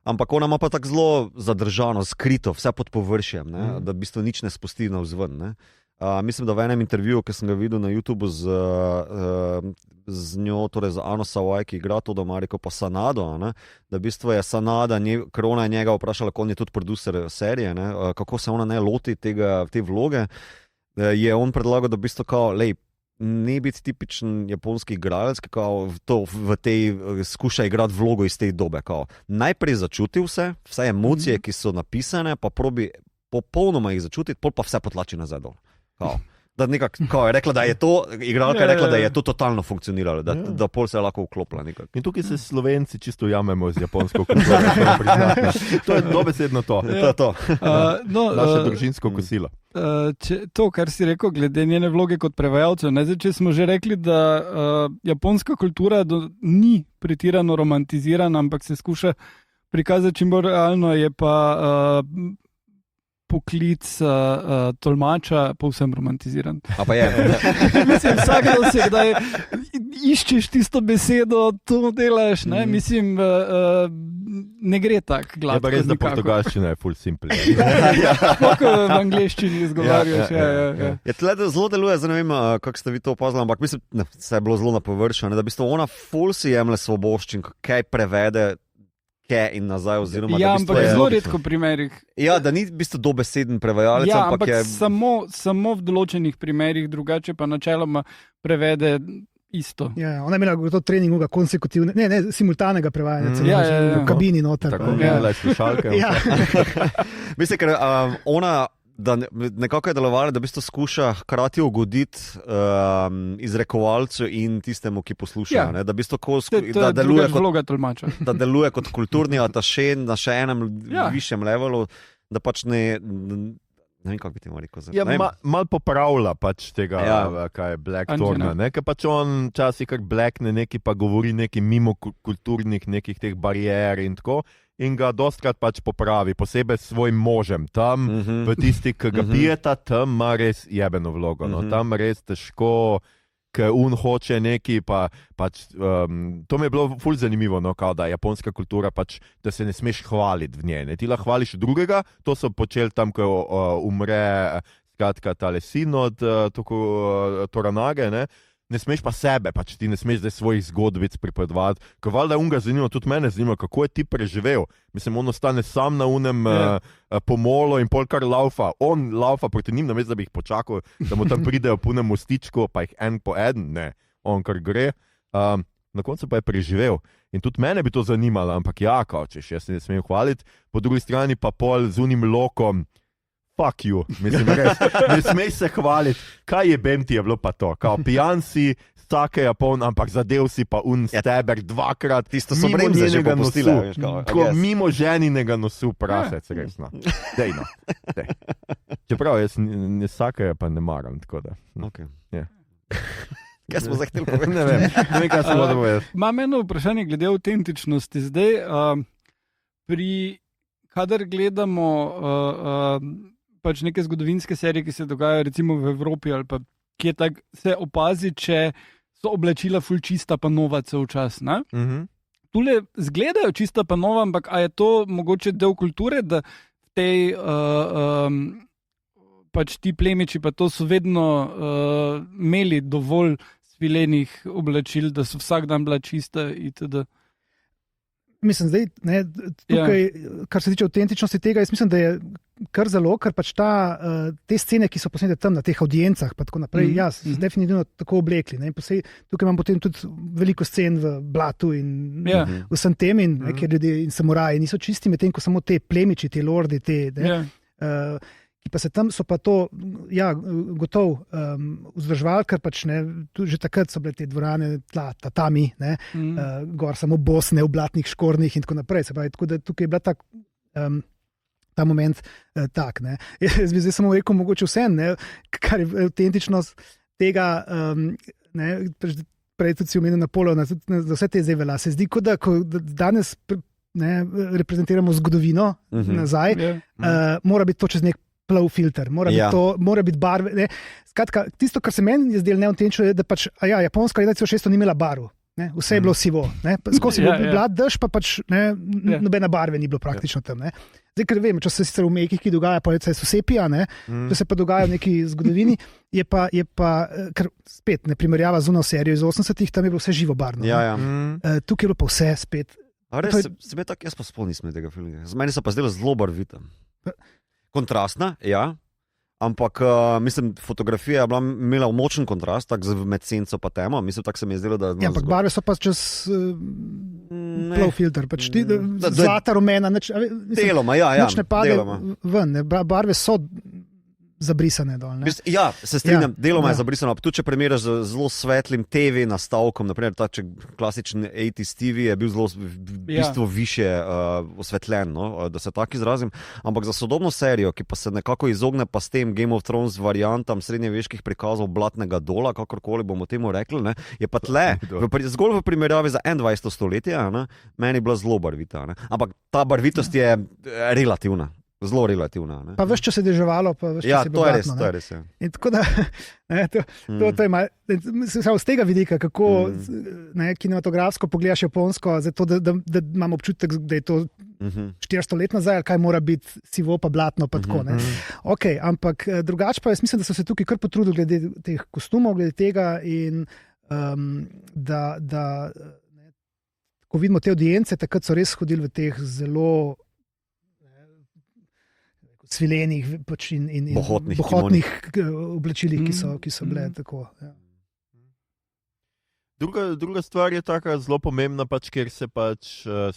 Ampak ona ima pa tako zelo zadržano, skrito, vse pod površjem, da v bistvu nič ne spusti navzven. Mislim, da v enem intervjuju, ki sem ga videl na YouTubu z njo, torej z Ano Sawai, ki igra to do Mariko, pa Sanado, da v bistvu je Sanada, ker ona je njega vprašala, ko on je tudi producer serije, kako se ona ne loti te vloge, je on predlagal, da v bistvu kao, ne biti tipičen japonski igralec, ki v tej skuša igrati vlogo iz te dobe. Najprej začuti vse emocije, ki so napisane, pa probi popolnoma jih začutiti, pol pa vse potlači nazaj dol. Je rekla, da je to, igralka je rekla, da je to totalno funkcioniralo, da pol se je lahko vklopila nekako. In tukaj se Slovenci čisto jamemo z japonsko kulturo. To je dobesedno to. To je to. Naše družinsko kosilo. To, kar si rekel, glede njene vloge kot prevajalcev, če smo že rekli, da japonska kultura ni pretirano romantizirana, ampak se skuša prikazati čim bolj realno, je pa poklic tolmača povsem romantiziran. A pa je. Mislim, vsak dan se kdaj iščeš tisto besedo, to delaš, ne? Mislim, ne gre tako gladko. Je pa res, da portugalščina je full simple. Kako v angleščini izgovarjaš. Zelo deluje, zdaj ne vem, kako ste vi to opazili, ampak mislim, se je bilo zelo na površju, da v bistvu ona full si jemlje svoboščin, kaj prevede in nazaj, oziroma ja, ampak zelo redko primerih. Ja, da ni v bistvu dobeseden prevajalec, ampak je... samo v določenih primerih, drugače pa načeloma prevede isto. Ja, ona je imela to trening konsekutivne, ne, simultanega prevajanja, v kabini noter. Tako, gledala je slušalke. Mislim, ker ona da nekako je delovala, da v bistvu skuša hkrati ugoditi izrekovalcu in tistemu, ki posluša. Da v bistvu da deluje kot kulturni ataše na še enem višjem levelu, da pač ne vem, kako bi ti rekel. Mal popravlja pač tega, kaj je Blackthorna. Ker pač on časi kar blackne neki, pa govori neki mimo kulturnih nekih teh barijer in tako. In ga dostkrat pač popravi, posebej s svojim možem. Tam, v tisti, ki ga pijeta, tam ima res jebeno vlogo. Tam res težko, ker hoče neki, pač, to mi je bilo ful zanimivo, da japonska kultura pač, da se ne smeš hvaliti v njej. Ti lahko hvališ drugega, to so počeli tam, ko umre skratka tale sin od Toranage, ne smeš pa sebe, pač ti ne smeš zdaj svojih zgodbic pripovedovati, ker valjda je unga zanimivo, tudi mene zanima, kako je ti preživel. Mislim, on ostane sam na unem pomolu in pol kar laufa. On laufa proti njim, namesto da bi jih počakal, da mu tam pridejo po unem mostičku, pa jih en po eden, ne, on kar gre. Na koncu pa je preživel. In tudi mene bi to zanimalo, ampak češ, jaz se ne smem hvaliti, po drugi strani pa pol z unim lokom, fuck you, mislim, res, ne smej se hvaliti, kaj ti je bilo pa to, kao pijan si, stake Japon, ampak zadev si pa steber dvakrat, tisto so bremze že popustile, mimo ženinega nosu, prasec, resno. Dej no, dej. Čeprav jaz stake pa ne maram, tako da. Kaj smo zdaj hteli povedati? Ne vem, kaj smo da povedati. Imam eno vprašanje glede avtentičnosti. Zdaj, kadar gledamo pač neke zgodovinske serije, ki se dogajajo recimo v Evropi ali pa kje tak, se opazi, če so oblačila ful čista pa nova cel čas, ne? Tule zgledajo čista pa nova, ampak a je to mogoče del kulture, da v tej pač ti plemiči pa to so vedno imeli dovolj svilenih oblačil, da so vsak dan bila čista itd. mislim, zdaj, ne, tukaj, kar se tiče avtentičnosti tega, jaz mislim, da je kar zelo, ker pač te scene, ki so posnete tam na teh audiencah, pa tako naprej, so definitivno tako oblekli. Ne, tukaj imam potem tudi veliko scen v blatu in vsem tem, ker ljudje in samuraji niso čisti, medtem ko samo te plemiči, te lordi, ki pa se tam so pa to, gotovo vzdrževali, ker pač ne, tudi že takrat so bile te dvorane, tatami, gor samo bosne v blatnih škornjih in tako naprej. Se pravi, tako da tukaj je bila ta moment tak. Ne. Jaz bi zdaj samo rekel, mogoče vse, ne, kar je avtentičnost tega, prej tudi si omenil Napoleona, za vse te zdaj velja. Se zdi, kot da danes reprezentiramo zgodovino nazaj, mora biti to čez nek plav filter, mora biti barve. Skratka, tisto, kar se meni je zdelo neavtentično, je, da pač, Japonska leta 1600 ni imela barv. Vse je bilo sivo. Skozi je bil blad dež, pa pač nobene barve ni bilo praktično tam. Zdaj, ker vem, če se sicer v umejkih, ki dogaja, pa se sepija, če se pa dogaja v neki zgodovini, je pa ker spet ne primerjava z ono serijo iz 80-ih, tam je bilo vse živo barvno. Tukaj je bilo pa vse spet. Jaz pa sploh nisem tega filma. Z meni se pa zdelo zelo barvito. Kontrastna, ampak mislim, fotografija je imela močen kontrast, tako med senco pa temo. Mislim, tako se mi je zdelo, da... ampak barve so pa čez plav filter, pač zlata, rumena, deloma, nič ne pade ven, barve so zabrisane dol. Se strinjam, deloma je zabrisano, pa tudi če primerjaš z zelo svetlim TV nastavkom, naprimer ta klasičen 80s TV je bil zelo v bistvu više osvetljen, da se tako izrazim, ampak za sodobno serijo, ki pa se nekako izogne pa s tem Game of Thrones variantam srednjeveških prikazov blatnega dola, kakorkoli bomo temu rekli, je pa tle, zgolj v primerjavi za 21. stoletje, meni bila zelo barvita, ampak ta barvitost je relativna. Zelo relativna. Pa veš, če se je deževalo, pa veš, če se je bilo blatno. To je res. In tako da, to je malo, z tega vidika, kako kinematografsko pogledaš Japonsko, zato da imam občutek, da je to 400 let nazaj, ali kaj mora biti sivo pa blatno, pa tako. Ok, ampak drugače pa jaz mislim, da so se tukaj kar potrudili glede teh kostumov, glede tega in da ko vidimo te audience, takrat so res hodili v teh zelo svilenih in bohotnih oblačilih, ki so bile tako. Druga stvar je taka zelo pomembna, ker se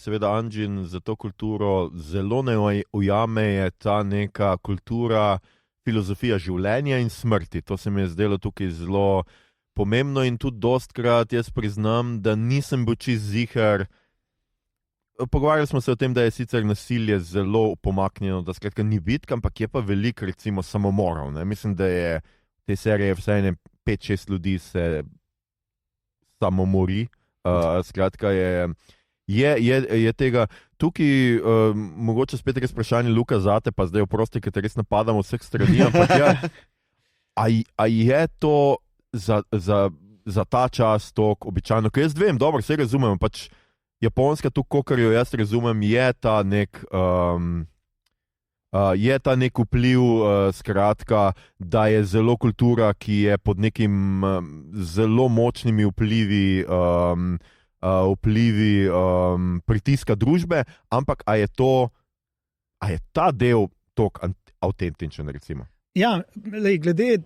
seveda Anjin za to kulturo zelo ne ujame, je ta neka kultura, filozofija življenja in smrti. To se mi je zdelo tukaj zelo pomembno in tudi dostkrat jaz priznam, da nisem bil čist ziher. Pogovarjali smo se o tem, da je sicer nasilje zelo pomaknjeno, da skratka ni bitk, ampak je pa veliko recimo samomorov. Mislim, da je te serije vsaj 5-6 ljudi se samomori. Skratka je tega. Tukaj mogoče spet res vprašanje Luka zate, pa zdaj oprosti, ker te res napadamo vseh strani, ampak a je to za ta čas tok običajno? Ker jaz vem, dobro, vse razumem, pač Japonska, tukaj, kar jo jaz razumem, je ta nek vpliv, skratka, da je zelo kultura, ki je pod nekim zelo močnimi vplivi pritiska družbe, ampak a je ta del tok avtentičen, recimo? Ja, glede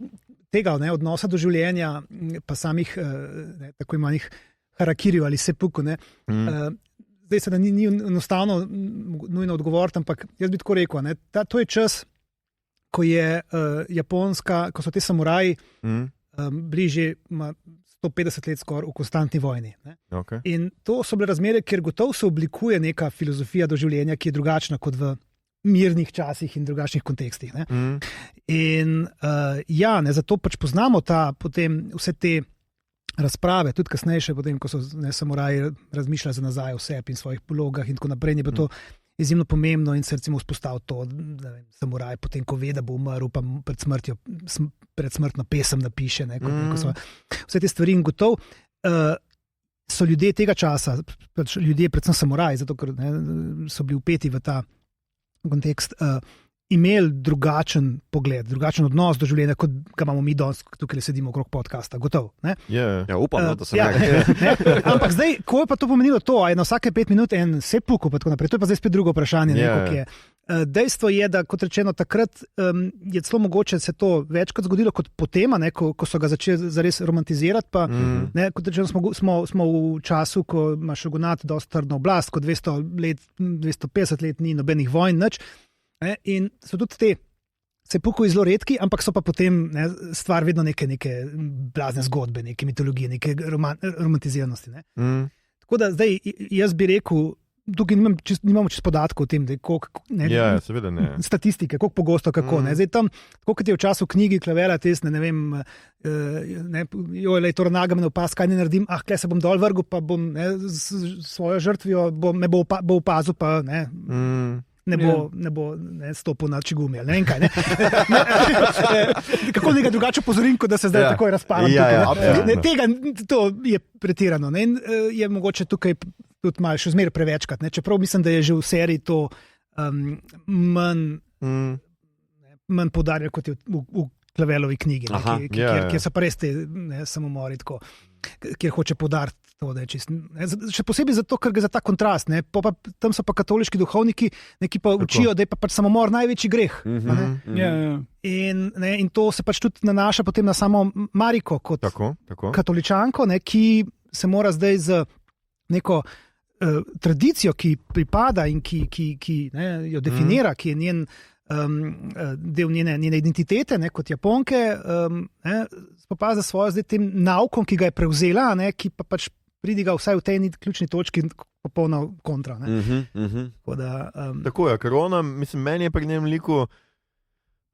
tega odnosa do življenja, pa samih tako imenih harakirijo ali sepuku. Zdaj se da ni enostavno nujno odgovoriti, ampak jaz bi tako rekel, to je čas, ko je Japonska, ko so te samuraji bliže 150 let skoraj v konstantni vojni. Okay. In to so bile razmere, kjer gotovo se oblikuje neka filozofija do življenja, ki je drugačna kot v mirnih časih in drugačnih kontekstih. In zato pač poznamo potem vse te razprave, tudi kasnejše, potem, ko so samuraji razmišljali za nazaj o sebi in svojih pologah in tako naprej, je bilo to izjemno pomembno in se recimo vzpostavil to, da samuraj potem, ko ve, da bo umrl, pa predsmrtno pesem napiše. Vse te stvari in gotovo so ljudje tega časa, ljudje, predvsem samuraji, zato ker so bili vpeti v ta kontekst, imeli drugačen pogled, drugačen odnos do življenja, kot ga imamo mi danes, tukaj sedimo okrog podcasta. Gotovo. Yeah. Ja, upam, da se Ampak zdaj, ko je pa to pomenilo to, a je na vsake 5 minut en sepuk, pa tako naprej, to je pa zdaj spet drugo vprašanje. Dejstvo je, da kot rečeno, takrat je celo mogoče se to večkrat zgodilo kot potem, ko so ga začeli zares romantizirati. Pa, kot rečeno, smo v času, ko ima Shogunat dosta trdno oblast, ko 250 let ni nobenih vojn, nič. In so tudi te sepukovi zelo redki, ampak so pa potem stvar vedno neke blazne zgodbe, neke mitologije, neke romantiziranosti. Tako da zdaj jaz bi rekel, tukaj nimamo čist podatkov o tem, seveda ne. Statistike, koliko pogosto, kako. Zdaj tam, kot je v času knjigi Klavela Tesne, ne vem, to Toranaga me ne opas, kaj ne naredim, kle se bom dol vrgel, pa bom s svojo žrtvijo, me bo opazil, pa ne bo stopil na čigumi. Ne vem kaj. Kako nekaj drugače opozorim, kot da se zdaj takoj razpalam. To je pretirano. In je mogoče tukaj tudi malo še zmeraj prevečkrat. Čeprav mislim, da je že v seriji to manj poudarjeno, kot je v Klavelovi knjigi, kjer so pa res te samomori, kjer hoče poudariti to, da je čist. Še posebej zato, ker gre za ta kontrast. Tam so pa katoliški duhovniki, ki pa učijo, da je pa samomor največji greh. In to se pač tudi nanaša potem na samo Mariko kot katoličanko, ki se mora zdaj z neko tradicijo, ki pripada in ki jo definira, ki je njen del njene identitete, kot Japonke, spopada s svojo zdaj tem naukom, ki ga je prevzela, ki pa pač pridiga vsaj v tej ključni točki popolna kontra. Tako je, ker ona, mislim, meni je pri njem liku,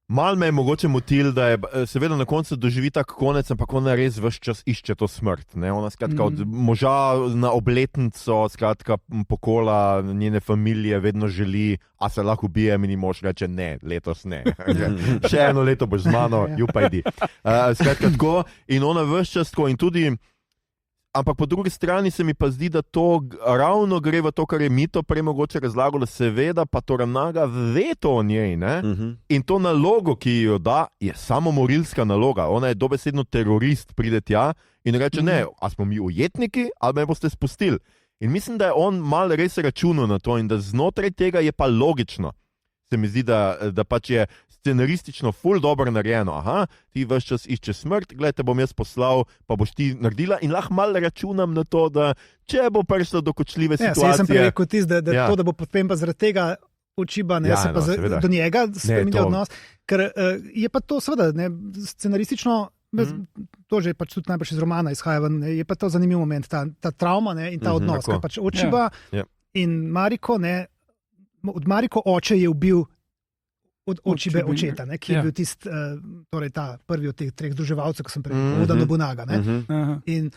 malo me je mogoče motil, da je seveda na koncu doživi tak konec, ampak ona res ves čas išče to smrt. Ona skratka od moža na obletnico, skratka pokola njene familije vedno želi, a se lahko ubijem, in mož reče ne, letos ne. Še eno leto boš z mano, jupajdi. Skratka tako, in ona ves čas tako in tudi. Ampak po drugi strani se mi pa zdi, da to ravno gre v to, kar je Mito prej mogoče razlagalo, seveda pa Toranaga ve to o njej. In to nalogo, ki jo da, je samomorilska naloga. Ona je dobesedno terorist, pride tja in reče ne, a smo mi ujetniki, ali me boste spustili. In mislim, da je on mal res računal na to in da znotraj tega je pa logično. Se mi zdi, da pač je scenaristično ful dobro narejeno. Ti ves čas iščeš smrt, gledaj, bom jaz poslal, pa boš ti naredila in lahko malo računam na to, da če bo prišlo do kočljive situacije. Jaz sem prej rekel to, da bo potem pa zaradi tega očiba, se pa do njega spremenja odnos. Ker je pa to seveda scenaristično, to že pač tudi najbolj iz romana izhaja ven, je pa to zanimiv moment, ta travma in ta odnos, ker pač očiba in Mariko, od Mariko oče je ubil od očibe očeta, ki je bil torej ta prvi od teh 3 združevalcev, ko sem prej Oda Nobunaga. In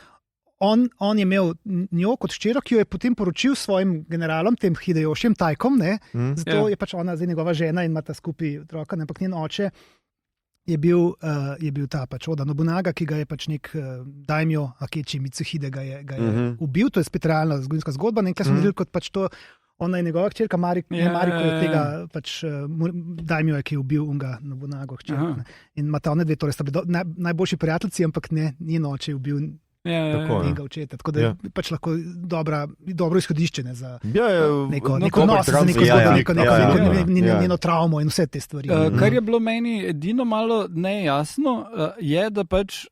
on je imel njo kot hčero, ki jo je potem poročil svojim generalom, tem Hidejošijem Tajkom, zato je pač ona zdaj njegova žena in ima ta skupaj otroka, ampak njen oče je bil ta pač Oda Nobunaga, ki ga je pač nek daimjo Akechi Mitsuhide ga je ubil, to je spet realna zgodovinska zgodba, nekaj smo videli kot pač to. Ona je njegova hčerka, Mariko je tega pač daimjo, ki je ubil unga Nobunago hčerka. In imata one dve, torej sta bili najboljši prijateljci, ampak njen oče je ubil njega očeta. Tako da je pač lahko dobro izhodišče za neko odnos, za neko zgodbo, njeno travmo in vse te stvari. Kar je bilo meni edino malo nejasno, je, da pač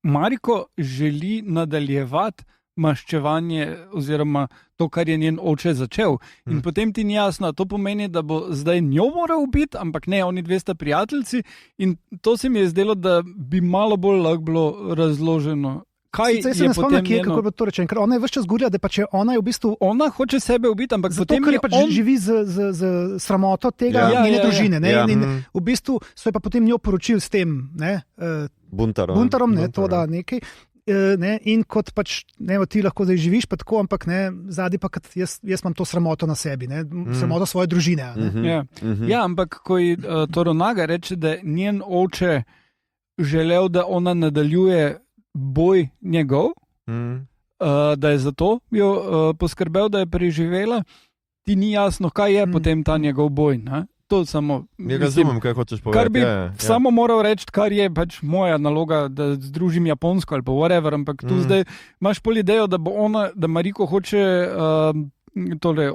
Mariko želi nadaljevati maščevanje oziroma to, kar je njen oče začel. In potem ti ni jasno, to pomeni, da bo zdaj njo moral ubiti, ampak ne, oni 200 prijateljci. In to se mi je zdelo, da bi malo bolj lahko bilo razloženo. Kaj se ne spomnim, kako je bilo to rečeno, ker ona je ves čas govorila, da pač je ona v bistvu... Ona hoče sebe ubiti, ampak zato, potem je pač živi z sramoto tega njene družine. In v bistvu so je pa potem njo poročil s tem buntarom, to da nekaj. In kot pač, ti lahko zdaj živiš, pa tako, ampak zadnji pa jaz imam to sramoto na sebi, sramoto svoje družine. Ampak ko je Toranaga reče, da je njen oče želel, da ona nadaljuje boj njegov, da je zato jo poskrbel, da je preživela, ti ni jasno, kaj je potem ta njegov boj. Ne? To samo. Ne razumem, kaj hočeš povedati. Kar bi samo moral reči, kar je pač moja naloga, da združim Japonsko ali pa whatever, ampak tu zdaj imaš pol idejo, da Mariko hoče tole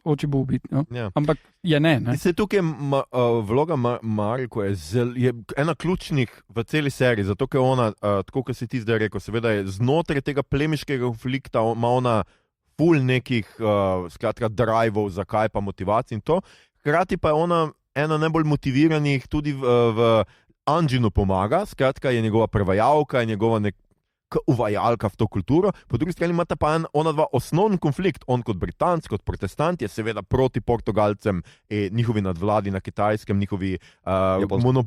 oči bo ubiti. No? Ja. Ampak je ne. Se tukaj vloga Mariko je ena ključnih v celi seriji, zato ker ona, tako kot si ti zdaj rekel, seveda je znotraj tega plemiškega konflikta, ima ona ful nekih skratka driveov, zakaj pa motivacij in to. Hkrati pa je ona ena najbolj motiviranih tudi v Anjinu pomaga, skratka je njegova prevajalka, je njegova uvajalka v to kulturo, po drugi strani imata pa ona dva osnovni konflikt, on kot Britanc, kot protestant je seveda proti Portugalcem in njihovi nadvladi na Kitajskem, njihovi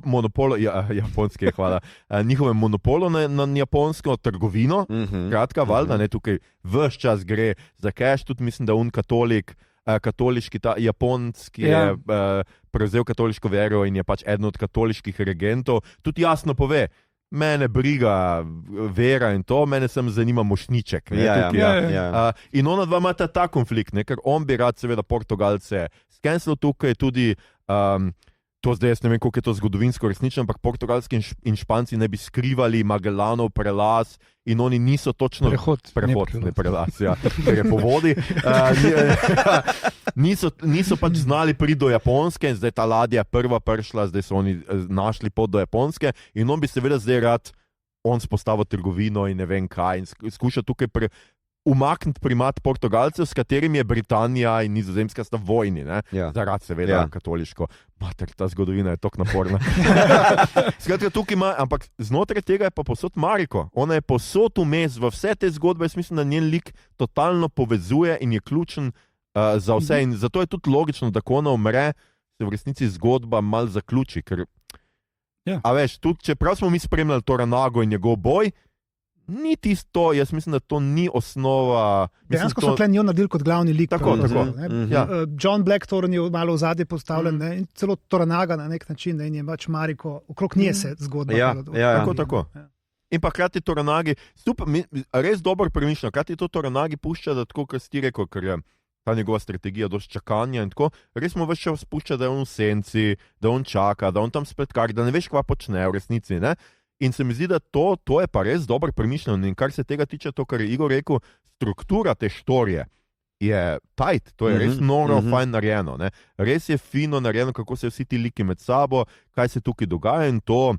monopolo, japonske, hvala, njihove monopolo na japonsko trgovino, kratka, valjda, ne, tukaj vse čas gre za cash, tudi mislim, da katoliški, ta japonski je prevzel katoliško vero in je pač eden od katoliških regentov, tudi jasno pove, mene briga vera in to, mene sem zanima mošniček. In ona dva imata ta konflikt, ne? Ker on bi rad seveda Portugalce skensil tukaj tudi, to zdaj jaz ne vem, koliko je to zgodovinsko resnično, ampak Portugalski in Španci ne bi skrivali Magellanov prelaz in oni niso točno... Prehod, ne prelaz, ja, ker je po vodi. Niso pač znali priti do Japonske in zdaj ta ladja prva prišla, zdaj so oni našli pot do Japonske in on bi seveda zdaj rad on spostavil trgovino in ne vem kaj in skuša tukaj umakniti primat Portugalcev, s katerim je Britanija in Nizozemska sta vojni, zaradi seveda katoliško. Mater, ta zgodovina je tok naporna. Skratka, tukaj ima, ampak znotraj tega je pa posod Mariko. Ona je posod vmes v vse te zgodbe, jaz mislim, da njen lik totalno povezuje in je ključen za vse. In zato je tudi logično, da ko ona umre, se v resnici zgodba malo zaključi. Ker, a veš, tudi čeprav smo mi spremljali Toranago in njegov boj, ni tisto, jaz mislim, da to ni osnova. Dejansko so tukaj njo naredili kot glavni lik. Tako. John Blackthorne je malo v zadnje postavljen, in celo Toranaga na nek način, in je pač Mariko, okrog nje se zgodba. Tako. In pa hkrati Toranagi, res dobro premišljeno, hkrati to Toranagi pušča, da tako, kar si ti rekel, ker je ta njegova strategija dosti čakanja in tako, res mu več čas pušča, da je on v senci, da on čaka, da on tam spet kar, da ne veš, kva počne v resnici, ne? In se mi zdi, da to je pa res dobro premišljeno. In kar se tega tiče, to, kar je Igor rekel, struktura te štorije je tight, to je res noro, fajn narejeno. Ne? Res je fino narejeno, kako se vsi ti liki med sabo, kaj se tukaj dogaja in to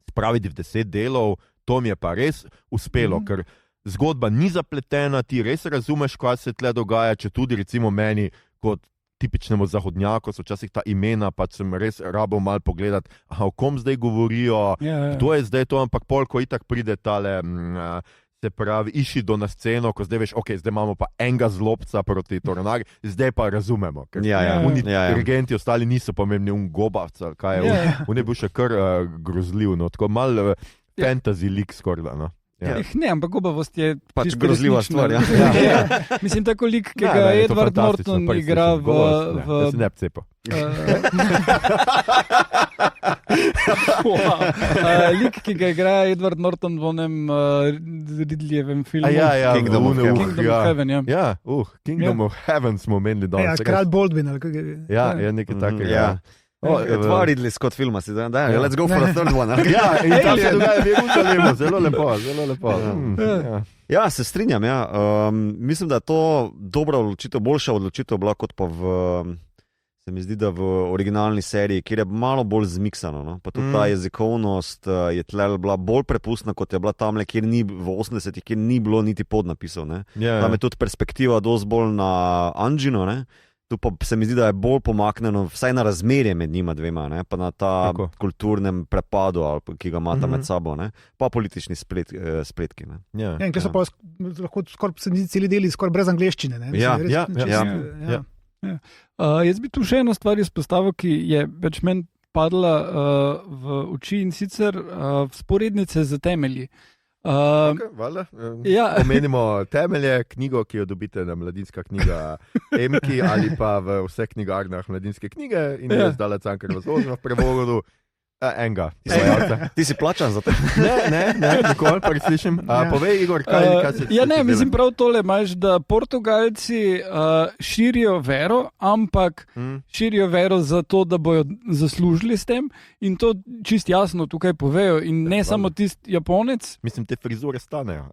spraviti v 10 delov, to mi je pa res uspelo, ker zgodba ni zapletena, ti res razumeš, kaj se tle dogaja, če tudi recimo meni kot tipičnemu zahodnjaku, so včasih ta imena, pač sem res rabo malo pogledati, o kom zdaj govorijo, kdo je zdaj to, ampak pol, ko itak pride tale, se pravi, Ishido na sceno, ko zdaj veš, ok, zdaj imamo pa enega zlobca proti Toranagi, zdaj pa razumemo, ker regenti ostali niso pomembni, gobavca, kaj je, on je bil še kar grozljiv, no, tako malo fantasy lik skorda, no. Ne, ampak gobavost je pač grozljiva stvar. Mislim, tako lik, ki ga Edward Norton igra v... Jaz ne bi cepil. Lik, ki ga igra Edward Norton v onem Ridleyjevem filmu. Kingdom of Heaven. Kingdom of Heaven smo menili danes. Kralj Baldwin. Je nekaj takega. Dva Ridley Scott filma si da, let's go for a third one. In tam se dogaja v Jeruzalemu, zelo lepo. Ja, se strinjam, mislim, da je to dobra odločitev, boljša odločitev bila kot pa se mi zdi, da v originalni seriji, kjer je malo bolj zmiksano, no? Pa tudi ta jezikovnost je tle bila bolj prepustna, kot je bila tamle, kjer ni v 80-ih, kjer ni bilo niti podnapisov, ne? Tam je tudi perspektiva dosti bolj na Anjino, ne? Tu pa se mi zdi, da je bolj pomaknjeno vsaj na razmerje med njima dvema, ne? Pa na ta kulturnem prepadu, ki ga imata med sabo, ne? Pa politični spletki. Ne? In ker so pa lahko se mi zdi celi deli skoraj brez angleščine. Ne? Jaz bi tu še eno stvar izpostavil, ki je več meni padla v oči, in sicer vzporednice za temelji. Omenimo temelje, knjigo, ki jo dobite na Mladinska knjiga Emki ali pa v vseh knjigarnah Mladinske knjige in je zdala Cankarjeva zložba v prevodu. Enega. Ti si plačan za to? Ne, nikoli pa slišim. Povej, Igor, kaj se Ja, ne, mislim prav tole, imaš, da Portugalci širijo vero, ampak širijo vero zato, da bojo zaslužili s tem in to čist jasno tukaj povejo in ne samo tisti Japonec. Mislim, te frizure stanejo.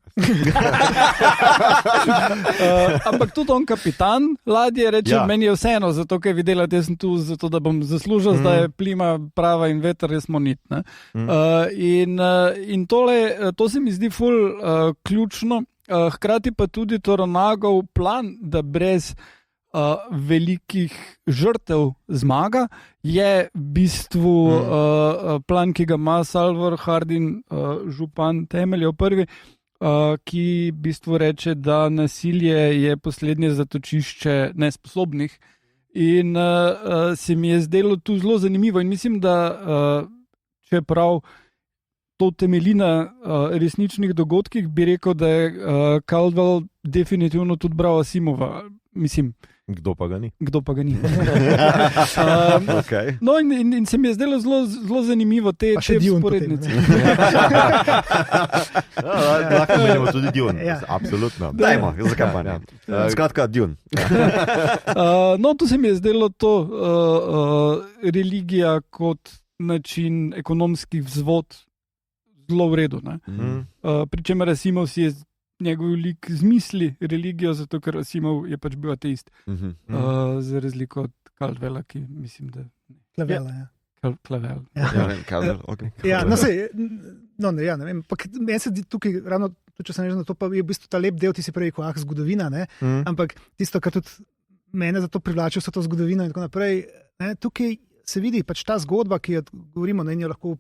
Ampak tudi on kapitan ladje reče, meni je vseeno, zato ker vi delate, jaz sem tu zato, da bom zaslužil, zdaj je plima prava in veter je smonit. In to se mi zdi ful ključno, hkrati pa tudi Toronagov plan, da brez velikih žrtev zmaga, je v bistvu plan, ki ga ima Salvador Hardin, župan temeljev prvi, ki v bistvu reče, da nasilje je poslednje zatočišče nesposobnih. In se mi je zdelo tu zelo zanimivo in mislim, da čeprav to temelji na resničnih dogodkih, bi rekel, da je Caldwell definitivno tudi bral Asimova. Mislim, Kdo pa ga ni? Okay. No, in se mi je zdelo zelo zanimivo te vzporednice. Lahko menimo tudi Dune, absolutno. Dajmo, zakaj pa ne? Skratka, Dune. No, tu se mi je zdelo to religija kot način ekonomskih vzvod zelo v redu. Pričemer Asimov si je njegov lik zmisli religijo, zato ker Asimov je pač bil ateist. Za razliko od Caldwella, ki mislim, da... Clavela, Clavel. Caldwell, ok. Ja, ne vem. Meni se tukaj ravno, če se ne že na to, pa je v bistvu ta lep del, ti si prej rekel, zgodovina, ne? Ampak tisto, kar tudi mene za to privlači, vso to zgodovino in tako naprej, ne? Tukaj se vidi pač ta zgodba, ki jo govorimo, in jo lahko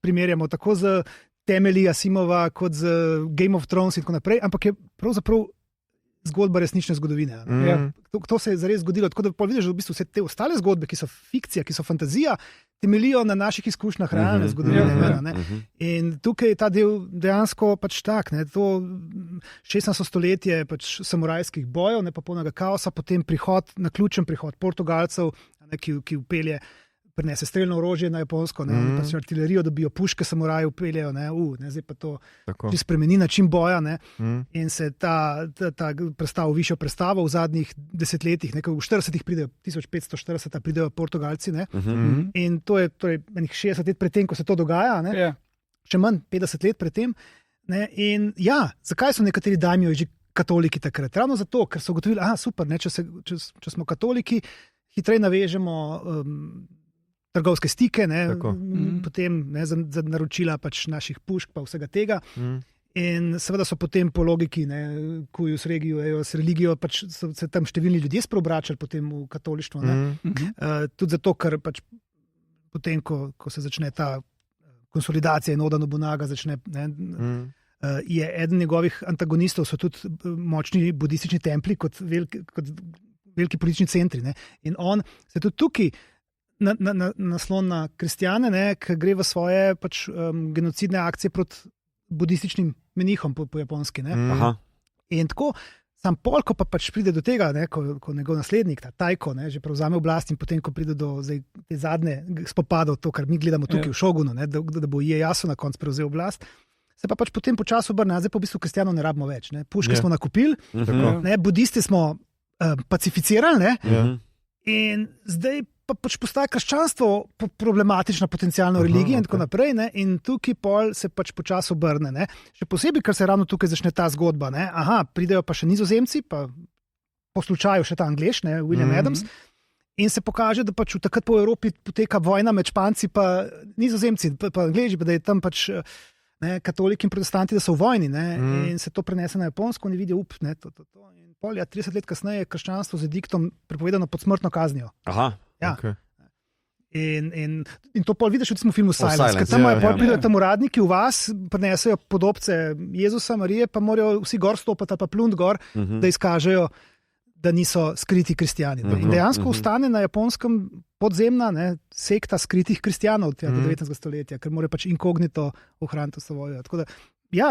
primerjamo tako z temelji Asimova, kot z Game of Thrones in tako naprej, ampak je pravzaprav zgodba resnične zgodovine. To se je zares zgodilo, tako da vidiš, da v bistvu vse te ostale zgodbe, ki so fikcija, ki so fantazija, temeljijo na naših izkušnjah realne zgodovine. In tukaj je ta del dejansko pač tak, ne, to 16. stoletje pač samurajskih bojev, ne pa polnega kaosa, potem naključen prihod Portugalcev, ki upelje, prinese streljno orožje na Japonsko, pač artilerijo dobijo, puške samuraji upeljejo, zdaj pa to spremeni način boja, in se ta prestavo, višjo prestavo v zadnjih desetletjih, v 40-ih pridejo, 1540 pridejo Portugalci, in to je torej 60 let predtem, ko se to dogaja, še manj, 50 let predtem, in zakaj so nekateri dajmijo že katoliki takrat? Ravno zato, ker so ugotovili, super, če smo katoliki, hitreje navežemo trgovske stike, potem za naročila pač naših pušk pa vsega tega. In seveda so potem po logiki, cuius regio, eius religio, pač so se tam številni ljudje spreobračali potem v katolištvo. Tudi zato, ker pač potem, ko se začne ta konsolidacija in Oda Nobunaga začne, je eden njegovih antagonistov, so tudi močni budistični templi kot veliki politični centri. In on se tudi tukaj naslon na kristjane, ki gre v svoje pač, genocidne akcije proti budističnim menihom po japonski. In tako, sam pol, ko pa pač pride do tega, ko njegov naslednik, ta Taiko, že prevzame oblast in potem, ko pride do te zadnje spopadov, to, kar mi gledamo tukaj v Šogunu, da bo Iejasu na koncu prevzel oblast, se pa pač potem počasi obrne, zdaj pa v bistvu kristjanov ne rabimo več. Puške smo nakupili, budisti smo pacificirali, in zdaj pa pač postaja krščanstvo problematična potencialna religija in tako naprej, in tukaj pol se pač počasi obrne. Še posebej, ker se ravno tukaj začne ta zgodba. Pridejo pa še Nizozemci, pa po slučaju še ta Anglež, William Adams, in se pokaže, da pač takrat po Evropi poteka vojna med Španci pa Nizozemci, pa Angleži, pa da je tam pač katoliki in protestanti, da so v vojni, in se to prenese na Japonsko in vidijo, in pol, 30 let kasneje je krščanstvo z ediktom prepovedano pod smrtno kaznijo. Okay. In to pol vidiš v filmu Silence, ker tam pridejo tam uradniki v vas, prinesejo podobce Jezusa, Marije, pa morajo vsi gor stopati, pa plunt gor, da izkažejo, da niso skriti kristjani. In dejansko ostane na Japonskem podzemna sekta skritih kristjanov od 19. stoletja, ker morajo pač inkognito ohraniti svojo. Tako da,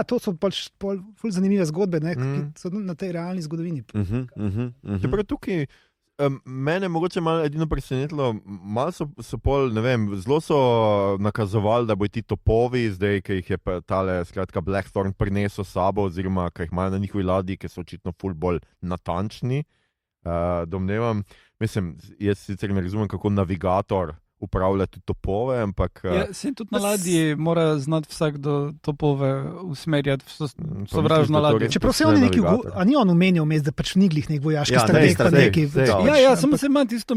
to so pač ful zanimive zgodbe, ki so na tej realni zgodovini. Čeprav tukaj Mene mogoče malo edino presenetilo, malo so pol, ne vem, zelo so nakazovali, da bo ti topovi, zdaj, ki jih je tale, skratka, Blackthorn prinesel s sabo, oziroma, ki jih imajo na njihovi ladji, ki so očitno ful bolj natančni, domnevam. Mislim, jaz sicer ne razumem, kako navigator upravlja tudi topove, ampak... Se tudi na ladji mora znati vsakdo topove usmerjati v sovražno ladjo. Čeprav se on neki, a ni on omenil da pač v niglih nek vojaški strateg pa neki... Samo se ima tisto,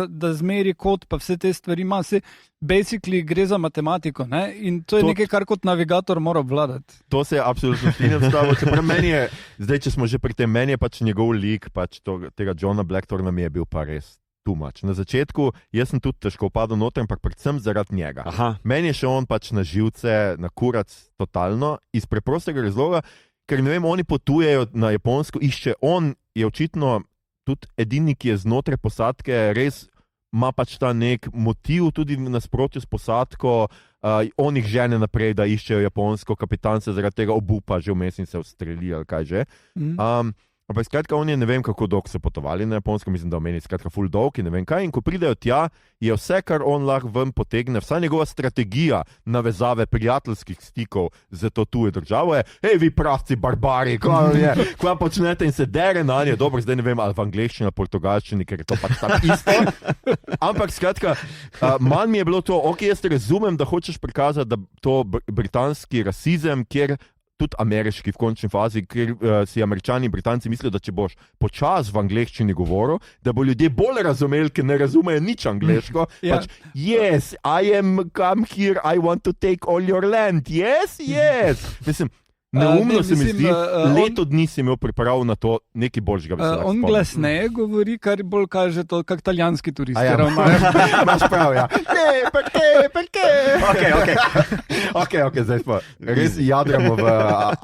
da zmeri kot pa vse te stvari ima, se basically gre za matematiko, ne? In to je nekaj, kar kot navigator mora obvladati. To se je absolutno strinjam s tabo, čeprav meni je, zdaj, če smo že pri tem, meni je pač njegov lik, pač tega Johna Blackthorna mi je bil pa res too much. Na začetku jaz sem tudi težko padel noter, ampak predvsem zaradi njega. Aha. Meni je še on pač na živce, na kurac totalno, iz preprostega razloga, ker ne vem, oni potujejo na Japonsko, on je očitno tudi edini, ki je znotraj posadke, res ima pač ta nek motiv tudi v nasprotju s posadko, on jih žene naprej, da iščejo Japonsko, kapitan se zaradi tega obupa, že vmes in se ustreli ali kaj že. Ampak skratka, oni ne vem, kako dolgo so potovali na Japonsko, mislim, da omeni skratka full dolg in ne vem kaj. In ko pridejo tja, je vse, kar on lahko ven potegne, vsa njegova strategija navezave prijateljskih stikov z to tujo državo je, hej, vi pravci barbari, kaj počnete in se dere na nje, dobro, zdaj ne vem, ali v angleščini, ali portugalščini, ker je to pač tam isto. Ampak skratka, manj mi je bilo to, ok, jaz razumem, da hočeš prikazati, da to britanski rasizem, kjer tudi ameriški v končni fazi, ker si Američani in Britanci mislijo, da če boš počas v angleščini govoril, da bo ljudje bolj razumeli, ker ne razumejo nič angleško. Pač, yes, I am come here, I want to take all your land. Yes. Mislim, neumno se mi zdi, leto dni si imel priprav na to, nekaj boljšega bi se lahko on glasneje govori, kar bolj kaže to, kak italijanski turisti. Imaš prav, ja. Perché? Ok, zdaj pa res jadramo v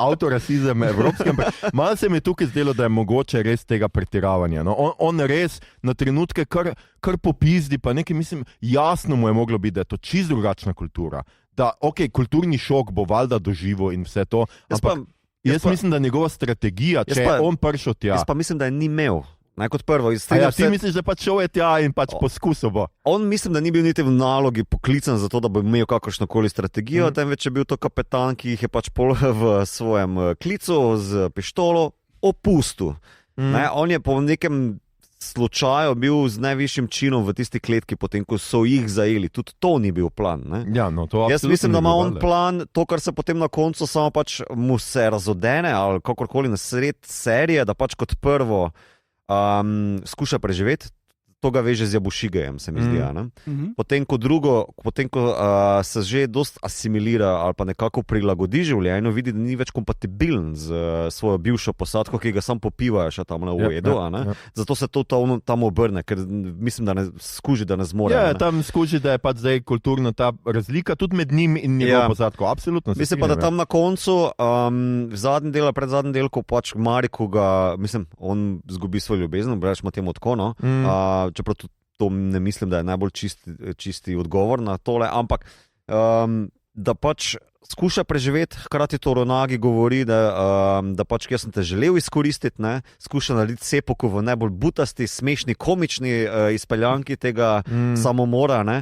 autorasizem evropskem. Malo se mi je tukaj zdelo, da je mogoče res tega pretiravanja. No, on res na trenutke kar popizdi, pa nekaj, mislim, jasno mu je moglo biti, da je to čisto drugačna kultura. Da, ok, kulturni šok bo valjda doživel in vse to, ampak jaz mislim, da njegova strategija, če je on prišel tja... Jaz pa mislim, da je ni imel. Kot prvo, ti misliš, da pač šel je tja in pač poskusil bo? On mislim, da ni bil niti v nalogi poklican za to, da bo imel kakršnokoli strategijo, temveč je bil to kapetan, ki jih je pač pol v svojem klicu z pištolo opustil. On je po nekem slučaju bil z najvišjim činom v tisti kletki, potem ko so jih zajeli. Tudi to ni bil plan. Ne? Ja, no, to jaz mislim, da ima on plan, to, kar se potem na koncu samo pač mu se razodene ali kakorkoli na sred serije, da pač kot prvo skuša preživeti. To ga veže z Jabušigejem, se mi zdi. Potem, ko se že dost asimilira ali pa nekako prilagodi življenju, vidi, da ni več kompatibilen z svojo bivšo posadko, ki ga sam popivajo še tam na ujedu. Zato se to tam obrne, ker mislim, da ne skuži, da ne zmore. Ja, tam skuži, da je pač zdaj kulturna ta razlika tudi med njim in njegovo posadko. Absolutno. Mislim pa, da tam na koncu, v zadnjem delu, pred zadnjem delu, ko pač Mariku ga, mislim, on zgubi svoj ljubezen, rečemo temu tako, no. Čeprav to ne mislim, da je najbolj čisti odgovor na tole, ampak da pač skuša preživeti, hkrati to Ronagi govori, da pač jaz sem te želel izkoristiti, ne? Skuša narediti Sepoku v najbolj butasti, smešni, komični izpeljanki tega samomora, ne?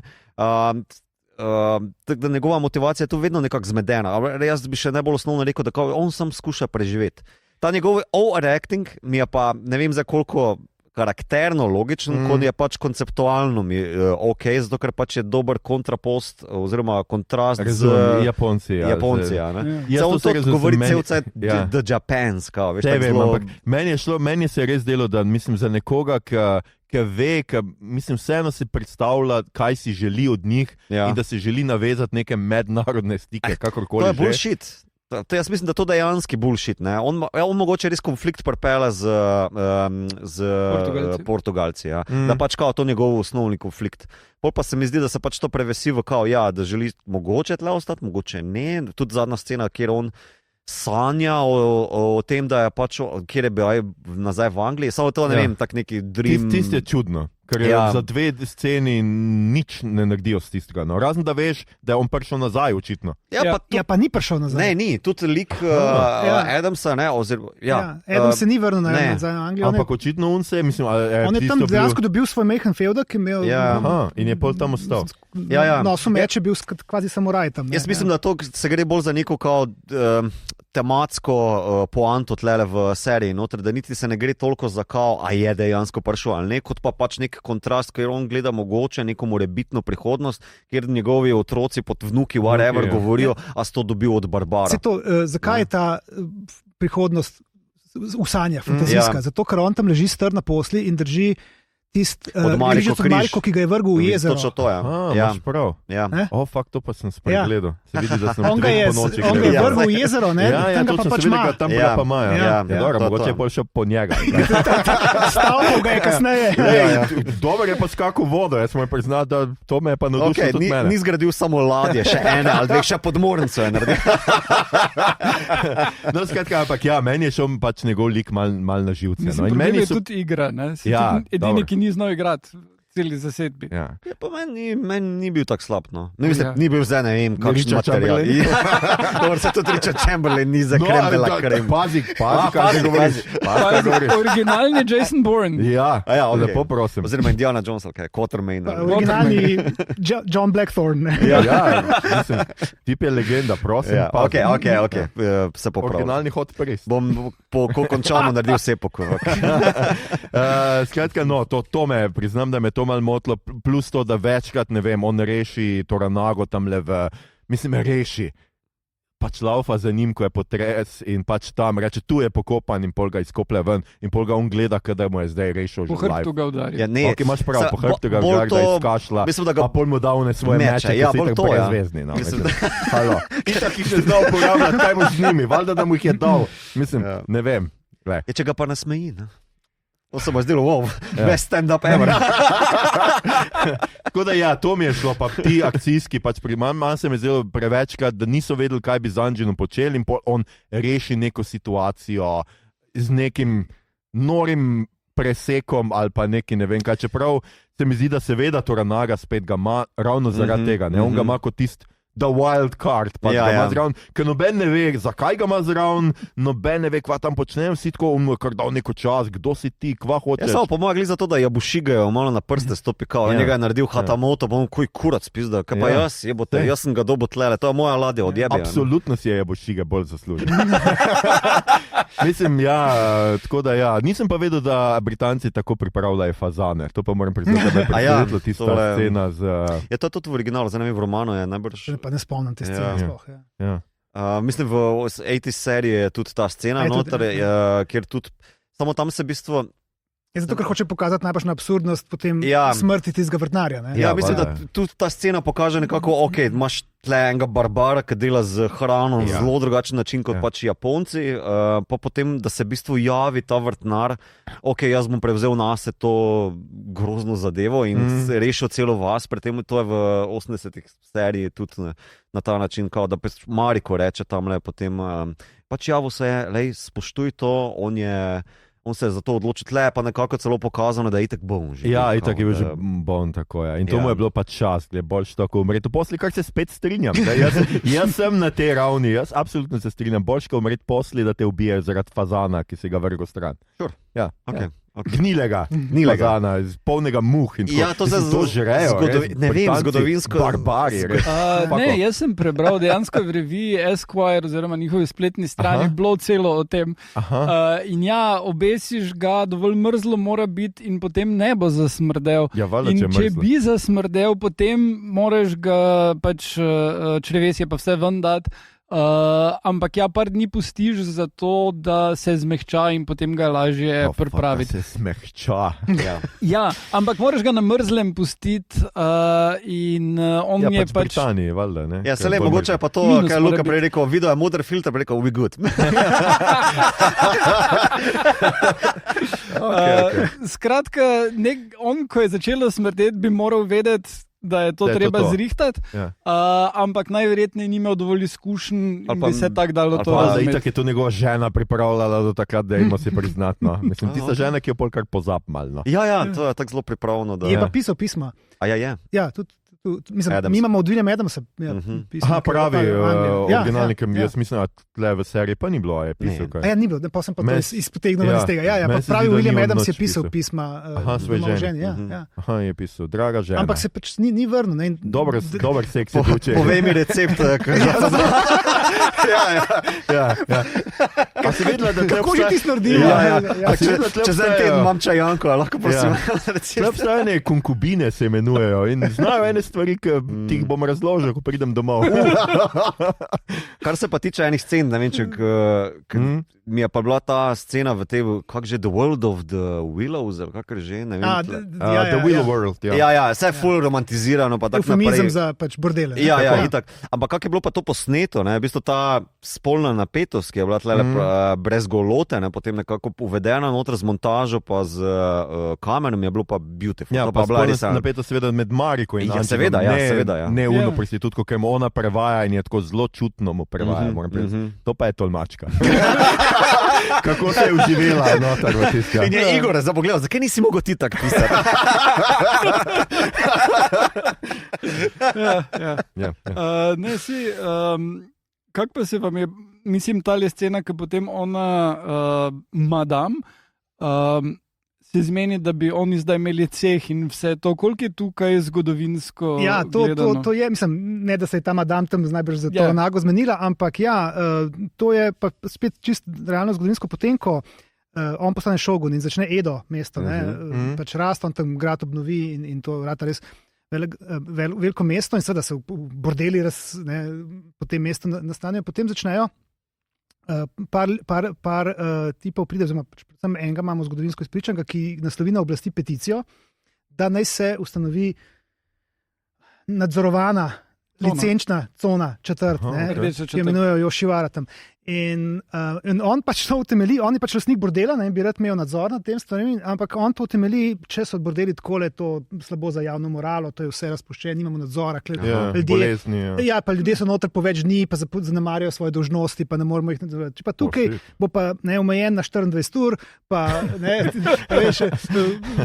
Da njegova motivacija je tu vedno nekako zmedena. Jaz bi še najbolj osnovno rekel, da on sam skuša preživeti. Ta njegov overacting mi je pa, ne vem za koliko karakterno, logično, kot je pač konceptualno mi ok, zato ker pač je dober kontrapost oziroma kontrast z Japonci. Samo to govori cel cel the Japans, kao, veš, tako zelo... Meni se je res delo, da mislim za nekoga, ki ve, mislim vseeno si predstavlja, kaj si želi od njih in da si želi navezati neke mednarodne stike, kakorkoli že. To je bullshit. Jaz mislim, da to dejanski bullshit. Ne? On mogoče res konflikt pripelje z Portugalci. Ja? Da pač kao to njegov osnovni konflikt. Pol pa se mi zdi, da se pač to prevesi v kao, ja, da želi mogoče tle ostati, mogoče ne. Tudi zadnja scena, kjer on sanja o tem, da je pač, kjer je bil nazaj v Angliji. Samo to, ne vem, tak neki dream. Tisti je čudno. Ker za 2 sceni nič ne naredijo z tistega. No. Razen da veš, da je on prišel nazaj, očitno. Pa ni prišel nazaj. Ne, ni. Tudi lik Adamsa, ne, oziroma... Adams se ni vrnil nazaj na Anglijo. Ampak očitno on se je, mislim... On je tam dejansko dobil svoj mehen feuda, ki je imel... in je pol tam ostal. So meče bil kvazi samuraj tam. Jaz mislim, da to se gre bolj za neko kao tematsko poanto tlele v seriji, noter, da niti se ne gre toliko za kao, a je dejansko prišel ali ne, kot pa pač nek kontrast, ker on gleda mogoče neko morebitno prihodnost, kjer njegovi otroci pod vnuki whatever govorijo, a si to dobil od Barbara. Zakaj je ta prihodnost v sanjah, fantazijska? Zato, ker on tam leži str na posli in drži tisti Mariko, ki ga je vrgel v jezero. Točno to je. Imaš prav. Fakt, to pa sem spregledal. Se vidi, da sem treh po noči gledal. On ga je vrgel v jezero, ne? Tam ga pač ima. Tam pa Maja. Dobro, mogoče je bolj šel po njega. Stavil ga je kasneje. Dobro je pa skakal vodo, jaz moram priznati, da to me je pa navdušilo tudi mene. Ni zgradil samo ladje, še ene ali dveh, še podmornico je naredil. No, skratka, ampak meni je šel pač njegov lik mal na živce. Meni je tudi igra, ne? Edini, ki ni znal igrati celi zasedbi. Pa meni ni bil tak slab, no. Ni bil zdaj, ne vem, kakšen material. Dobro se tudi Richard Chamberlain ni za krem de la krem. Pazi, kaj se govoriš. Originalni Jason Bourne. Lepo prosim. Oziroma Indiana Jones, kaj, Quatermain. Originalni John Blackthorne. Mislim, tip je legenda, prosim. Ok, se popravi. Originalni Hot Priest. Bom ko končamo naredil sepok. Skratka, no, to me, priznam, da me to malo motilo, plus to, da večkrat, ne vem, on reši Toranago tam reši. Pač laufa za njim, ko je potres in pač tam reče, tu je pokopan in pol ga izkoplje ven in pol ga on gleda, kada mu je zdaj rešil življenje. Po hrbtu ga udari. Ok, imaš prav, po hrbtu ga udari, da izkašla, pa pol mu dal svoje meče, ki si tako brezvezni. Halo. Itak jih ne znal uporabljati, kaj mu z njimi, valjda, da mu jih je dal. Mislim, ne vem. Če ga pa nasmeji, ne? To se bo zdelo, best stand-up ever. Tako da to mi je šlo, pa ti akcijski, pač pri manj se mi je zdelo prevečkrat, da niso vedeli, kaj bi z Anđinom počeli in on reši neko situacijo z nekim norim presekom ali pa neki ne vem kaj. Čeprav se mi zdi, da seveda Toranaga spet ga ima ravno zaradi tega, ne? On ga ima kot tist the wild card, pa ga ima zraven, ker noben ne ve, zakaj ga ima zraven, noben ne ve, kva tam počne, vsi tako kar dal neko čas, kdo si ti, kva hočeš. Samo pomagali za to, da Jabušigajo malo na prste stopi, kao, njega je naredil Hatamoto, pa kuj kurac pizda, kaj pa jaz sem ga dobo tlele, to je moja ladja, odjebe. Absolutno si je Jabušiga bolj zaslužil. Mislim, tako da nisem pa vedel, da Britanci tako pripravljajo fazane, to pa moram priznati, da me je presenetilo tista scena z... Je to tudi v originalu, zdaj ne vem, v romanu je najbrž... Pa ne spomnim te scene sploh. Mislim, v 80s seriji je tudi ta scena noter, kjer tudi, samo tam se v bistvu... Zato, ker hoče pokazati najbolj absurdnost potem smrti tistega vrtnarja. Mislim, da tudi ta scena pokaže nekako, imaš tle enega barbara, ki dela z hrano na zelo drugačen način kot pač Japonci, pa potem, da se v bistvu javi ta vrtnar, jaz bom prevzel nase to grozno zadevo in rešil celo vas, predtem to je v 80-ih seriji tudi na ta način, kao, da Mariko reče tamle, potem pač javo se je, lej, spoštuj to, on se je za to odločil, pa nekako celo pokazano, da je itak bon. Itak je bil že bon, tako je. In to mu je bilo pač čas, da je boljš tako umreti. Posli, kar se spet strinjam. Jaz sem na tej ravni, jaz absolutno se strinjam. Boljš, ko umreti posli, da te ubije zaradi fazana, ki si ga vrgo stran. Gnilega fazana, polnega muh in to žrejo. Ne vem, zgodovinsko. Barbari. Jaz sem prebral dejansko v reviji Esquire oziroma njihovi spletni strani, bilo celo o tem. In obesiš ga, dovolj mrzlo mora biti in potem ne bo zasmrdel. In če bi zasmrdel, potem moraš ga pač črevesje pa vse ven dati. Ampak par dni pustiš za to, da se zmehča in potem ga lažje pripraviti. Se zmehča. Ampak moraš ga na mrzlem pustiti in on je pač... Britaniji, valjda, ne? Se le, mogoče je pa to, kaj je Luka prej rekel, video je modern filter, prej rekel, we good. Skratka, on, ko je začelo smrdeti, bi moral vedeti, da je to treba zrihtati, Ja. ampak najverjetneje ni imel dovolj izkušenj in pa- bi se tako dalo to Pa, razumeti. itak je to njegova žena pripravljala do takrat, da jim si priznati. No. Mislim, tista žena, ki jo pol kar pozab malo. No. Ja, to je tako zelo pripravljeno. Da... Je pa pisal pisma. A je. Ja, tudi, mislim, Adams. mi imamo od Williama Adamsa pisma. Aha, pravi, originalni, ki ja. jaz mislim, da tle v seriji pa ni bilo, a je pisal Ne. kaj. A ja, ni bilo, pa sem pa to izpotegnil Ja. iz tega. Ja, Meni pa se pravi zdi, da William ni on Adams je nič pisal pisal. pisma Aha, svojej domov ženi. ja, Mhm. ja. Aha, je pisal, draga žena. Ampak se pač ni vrnil. Ne? Dober seks je bil včeraj. Povej mi recept, Ja. A si vedela, da tle Kako že obstaja- ti snordil? Ja. A si vedela, tle čez en obstajajo- teden imam čajanko, a lahko prosim. Tle obstajajo konkubine, se imenujejo in znajo ene stvari, ki ti jih bom razložil, ko pridem domov. Kar se pa tiče enih scen, ne vem, če mi je pa bila ta scena v tem, kako že The World of the Willows, ali kakor že, ne vem. The Wheel World. Ja, vse je full romantizirano, pa tako Eufemizem naprej. za pač bordele. Ja, Tako. itak. Ampak kako je bilo pa to posneto, ne? V bistvu ta spolna napetost, ki je bila tle brez golote, ne? Potem nekako uvedena noter z montažo, pa z kamerom, je bilo pa beautiful. Ja, To pa bila spolna res napetost seveda med Mariko in Ja, Antinom. seveda, ja, ne, seveda, ja. Ne uno Ja. prostitutko, ker mu ona prevaja in je tako zelo čutno mu prevaja. moram priznati. To pa je tolmačka. Kako se je uživela noter v tisti. In je Igor zdaj pogledal, zakaj nisi mogel ti tako pisati? Ja. Ja. Ne, si, kako pa se vam je, mislim, ta le scena, ki potem ona, madam, se zmeni, da bi oni zdaj imeli ceh in vse to, koliko je tukaj zgodovinsko. Ja, gledano? to je, mislim, ne da se je ta madam tam najbrž za to Ja. nago zmenila, ampak ja, to je pa spet čist realno zgodovinsko potem, ko on postane šogun in začne Edo mesto, pač raste, on tam grad obnovi in to vrata res veliko mesto in seveda se v bordeli po tem mestu nastanejo, potem začnejo. Par tipov pride, oziroma predvsem enega imamo zgodovinsko izpričanega, ki naslovi na oblasti peticijo, da naj se ustanovi nadzorovana licenčna cona četrt, ki jo imenujejo Jošivara tam. In on pač to utemelji, on je pač lastnik bordela in bi rad imel nadzor nad tem stvarmi, ampak on to utemelji, če so bordeli tako, je to slabo za javno moralo, to je vse razpuščeno, nimamo nadzora. Bolezni. Ja, pa ljudje so noter po več dni, pa zanemarjajo svoje dolžnosti, pa ne moramo jih nadzorovati. Pa tukaj bo pa omejen na 24 ur, pa ne, veš,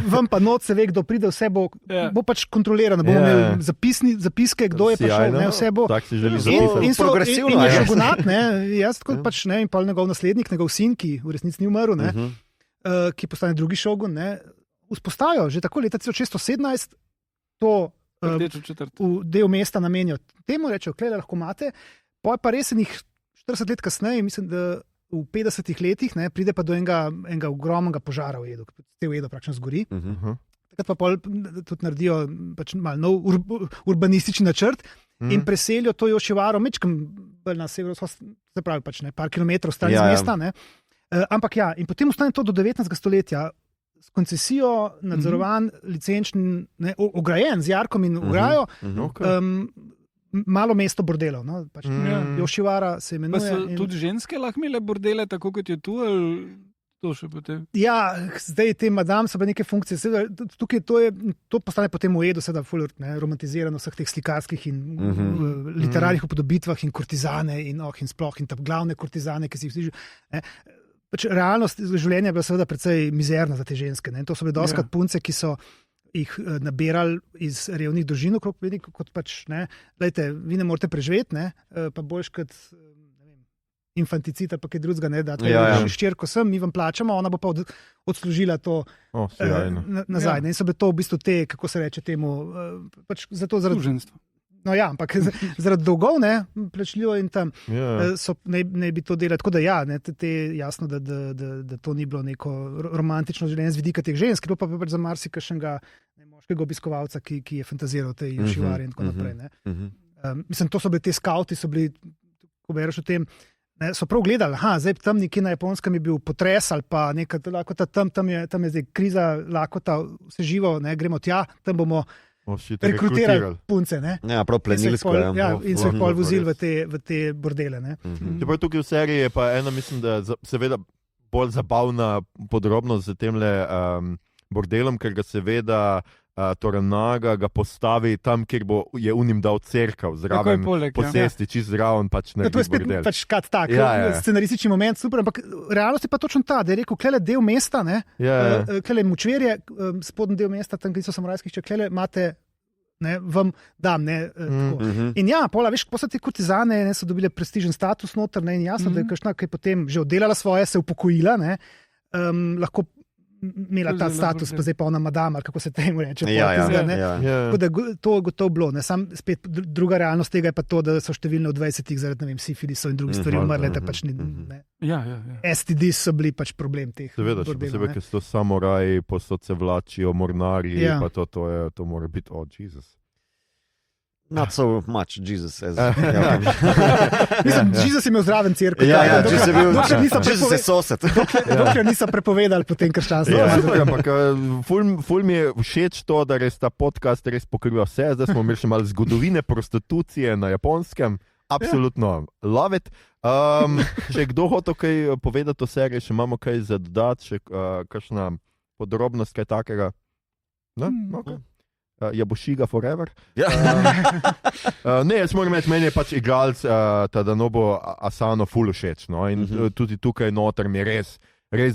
vam pa noč se ve, kdo pride, vse bo pač kontrolirano, bomo imeli zapiske, kdo je prišel, vse bo. Tak si želi zapisati. In progresivno, je šogunat, jaz tako pač ne, in pa njegov naslednik, njegov sin, ki v resnici ni umrl, ki postane drugi šogun, vzpostavijo že tako leta 1617 to del mesta namenijo temu, rečejo, klej lahko imate, pa res enih 40 let kasneje, mislim, da v 50 letih pride pa do enega ogromnega požara v Edu, cel Edo praktično zgori. Takrat pa pol tudi naredijo pač malo nov urbanistični načrt in preselijo to Jošivaro mečkam na severu, se pravi pač par kilometrov stran iz mesta. Ampak ja, in potem ostane to do 19. stoletja s koncesijo, nadzorovan, licenčen, ograjen z jarkom in ograjo, malo mesto bordelov. No? Pač, Jošivara se imenuje. Pa so tudi ženske lahko imele bordele, tako kot je tu, ali to še potem? Ja, zdaj te madam so pa neke funkcije. Seveda, tukaj to postane potem v Edu, seveda fully romantizirano v vseh teh slikarskih in literarnih upodobitvah in kurtizane in sploh in tam glavne kurtizane, ki si jih slišiš. Pač realnost življenja je bila seveda precej mizerna za te ženske. To so bile doskrat punce, ki so jih nabirali iz revnih družin, kot pač, lejte, vi ne morete preživeti, pa boljš kot infanticid ali pa kaj drugega, da to ščerko sem, mi vam plačamo, ona bo pa odslužila to nazaj. In so bile to v bistvu te, kako se reče temu, pač zato zaradi služenstva. No ja, ampak zaradi dolgov, plačljivo in tam ne bi to delali. Tako da ja, jasno, da to ni bilo neko romantično življenje z vidika teh žensk, bilo pa pač za marsikajšnega moškega obiskovalca, ki je fantaziral te Jošivare in tako naprej. Mislim, to so bili te skauti, so bili, ko bereš o tem, so prav gledali, zdaj tam nekje na Japonskem je bil potres ali pa nekaj lakota, tam je zdaj kriza, lakota, vse živo, gremo tja, tam bomo rekrutirali punce. Ja, prav plenilsko. In so jih pol vozili v te bordele. Čeprav tukaj v seriji je pa ena, mislim, da seveda bolj zabavna podrobnost z temle bordelom, ker ga seveda Toranaga ga postavi tam, kjer je unim dal cerkev, zraven posesti, čist zraven, pač To je spet bordel. pač tak, Ja. scenaristični moment, super, ampak realnost je pa točno ta, da je rekel, klele del mesta, Ja. klele močverje, spodnji del mesta, tam, kjer so samurajskih, če klele imate, vam dam, tako. In ja, pola, veš, ko so te kurtizane, so dobile prestižen status noter, in jasno, da je kakšna, ki je potem že oddelala svoje, se upokojila, lahko imela ta status, pa zdaj pa ona madama, kako se temu reče. Tako da to je gotovo bilo. Sam spet druga realnost tega je pa to, da so številne v 20-ih zaradi, ne vem, sifilisov in drugih stvari umrle, da pač ni. STD so bili pač problem teh. Seveda, še posebej, ker so to samoraji, posod se vlačijo, mornarji, pa to mora biti, Jezus. Not so much, Jesus. Mislim, Jezus je imel zraven cerkev. Jezus je sosed. Dokler niso prepovedali potem krščanstvo. Super, ampak ful mi je všeč to, da res ta podcast res pokriva vse. Zdaj smo imeli še malo zgodovine prostitucije na Japonskem. Absolutno, love it. Če kdo hoče kaj povedati o seriji, še imamo kaj za dodati, še kakšna podrobnost, kaj takega? Okay. Jabušiga forever. Ne, jaz moram reči, meni je pač igralec Tadanobu Asano ful všeč. No? In tudi tukaj noter mi res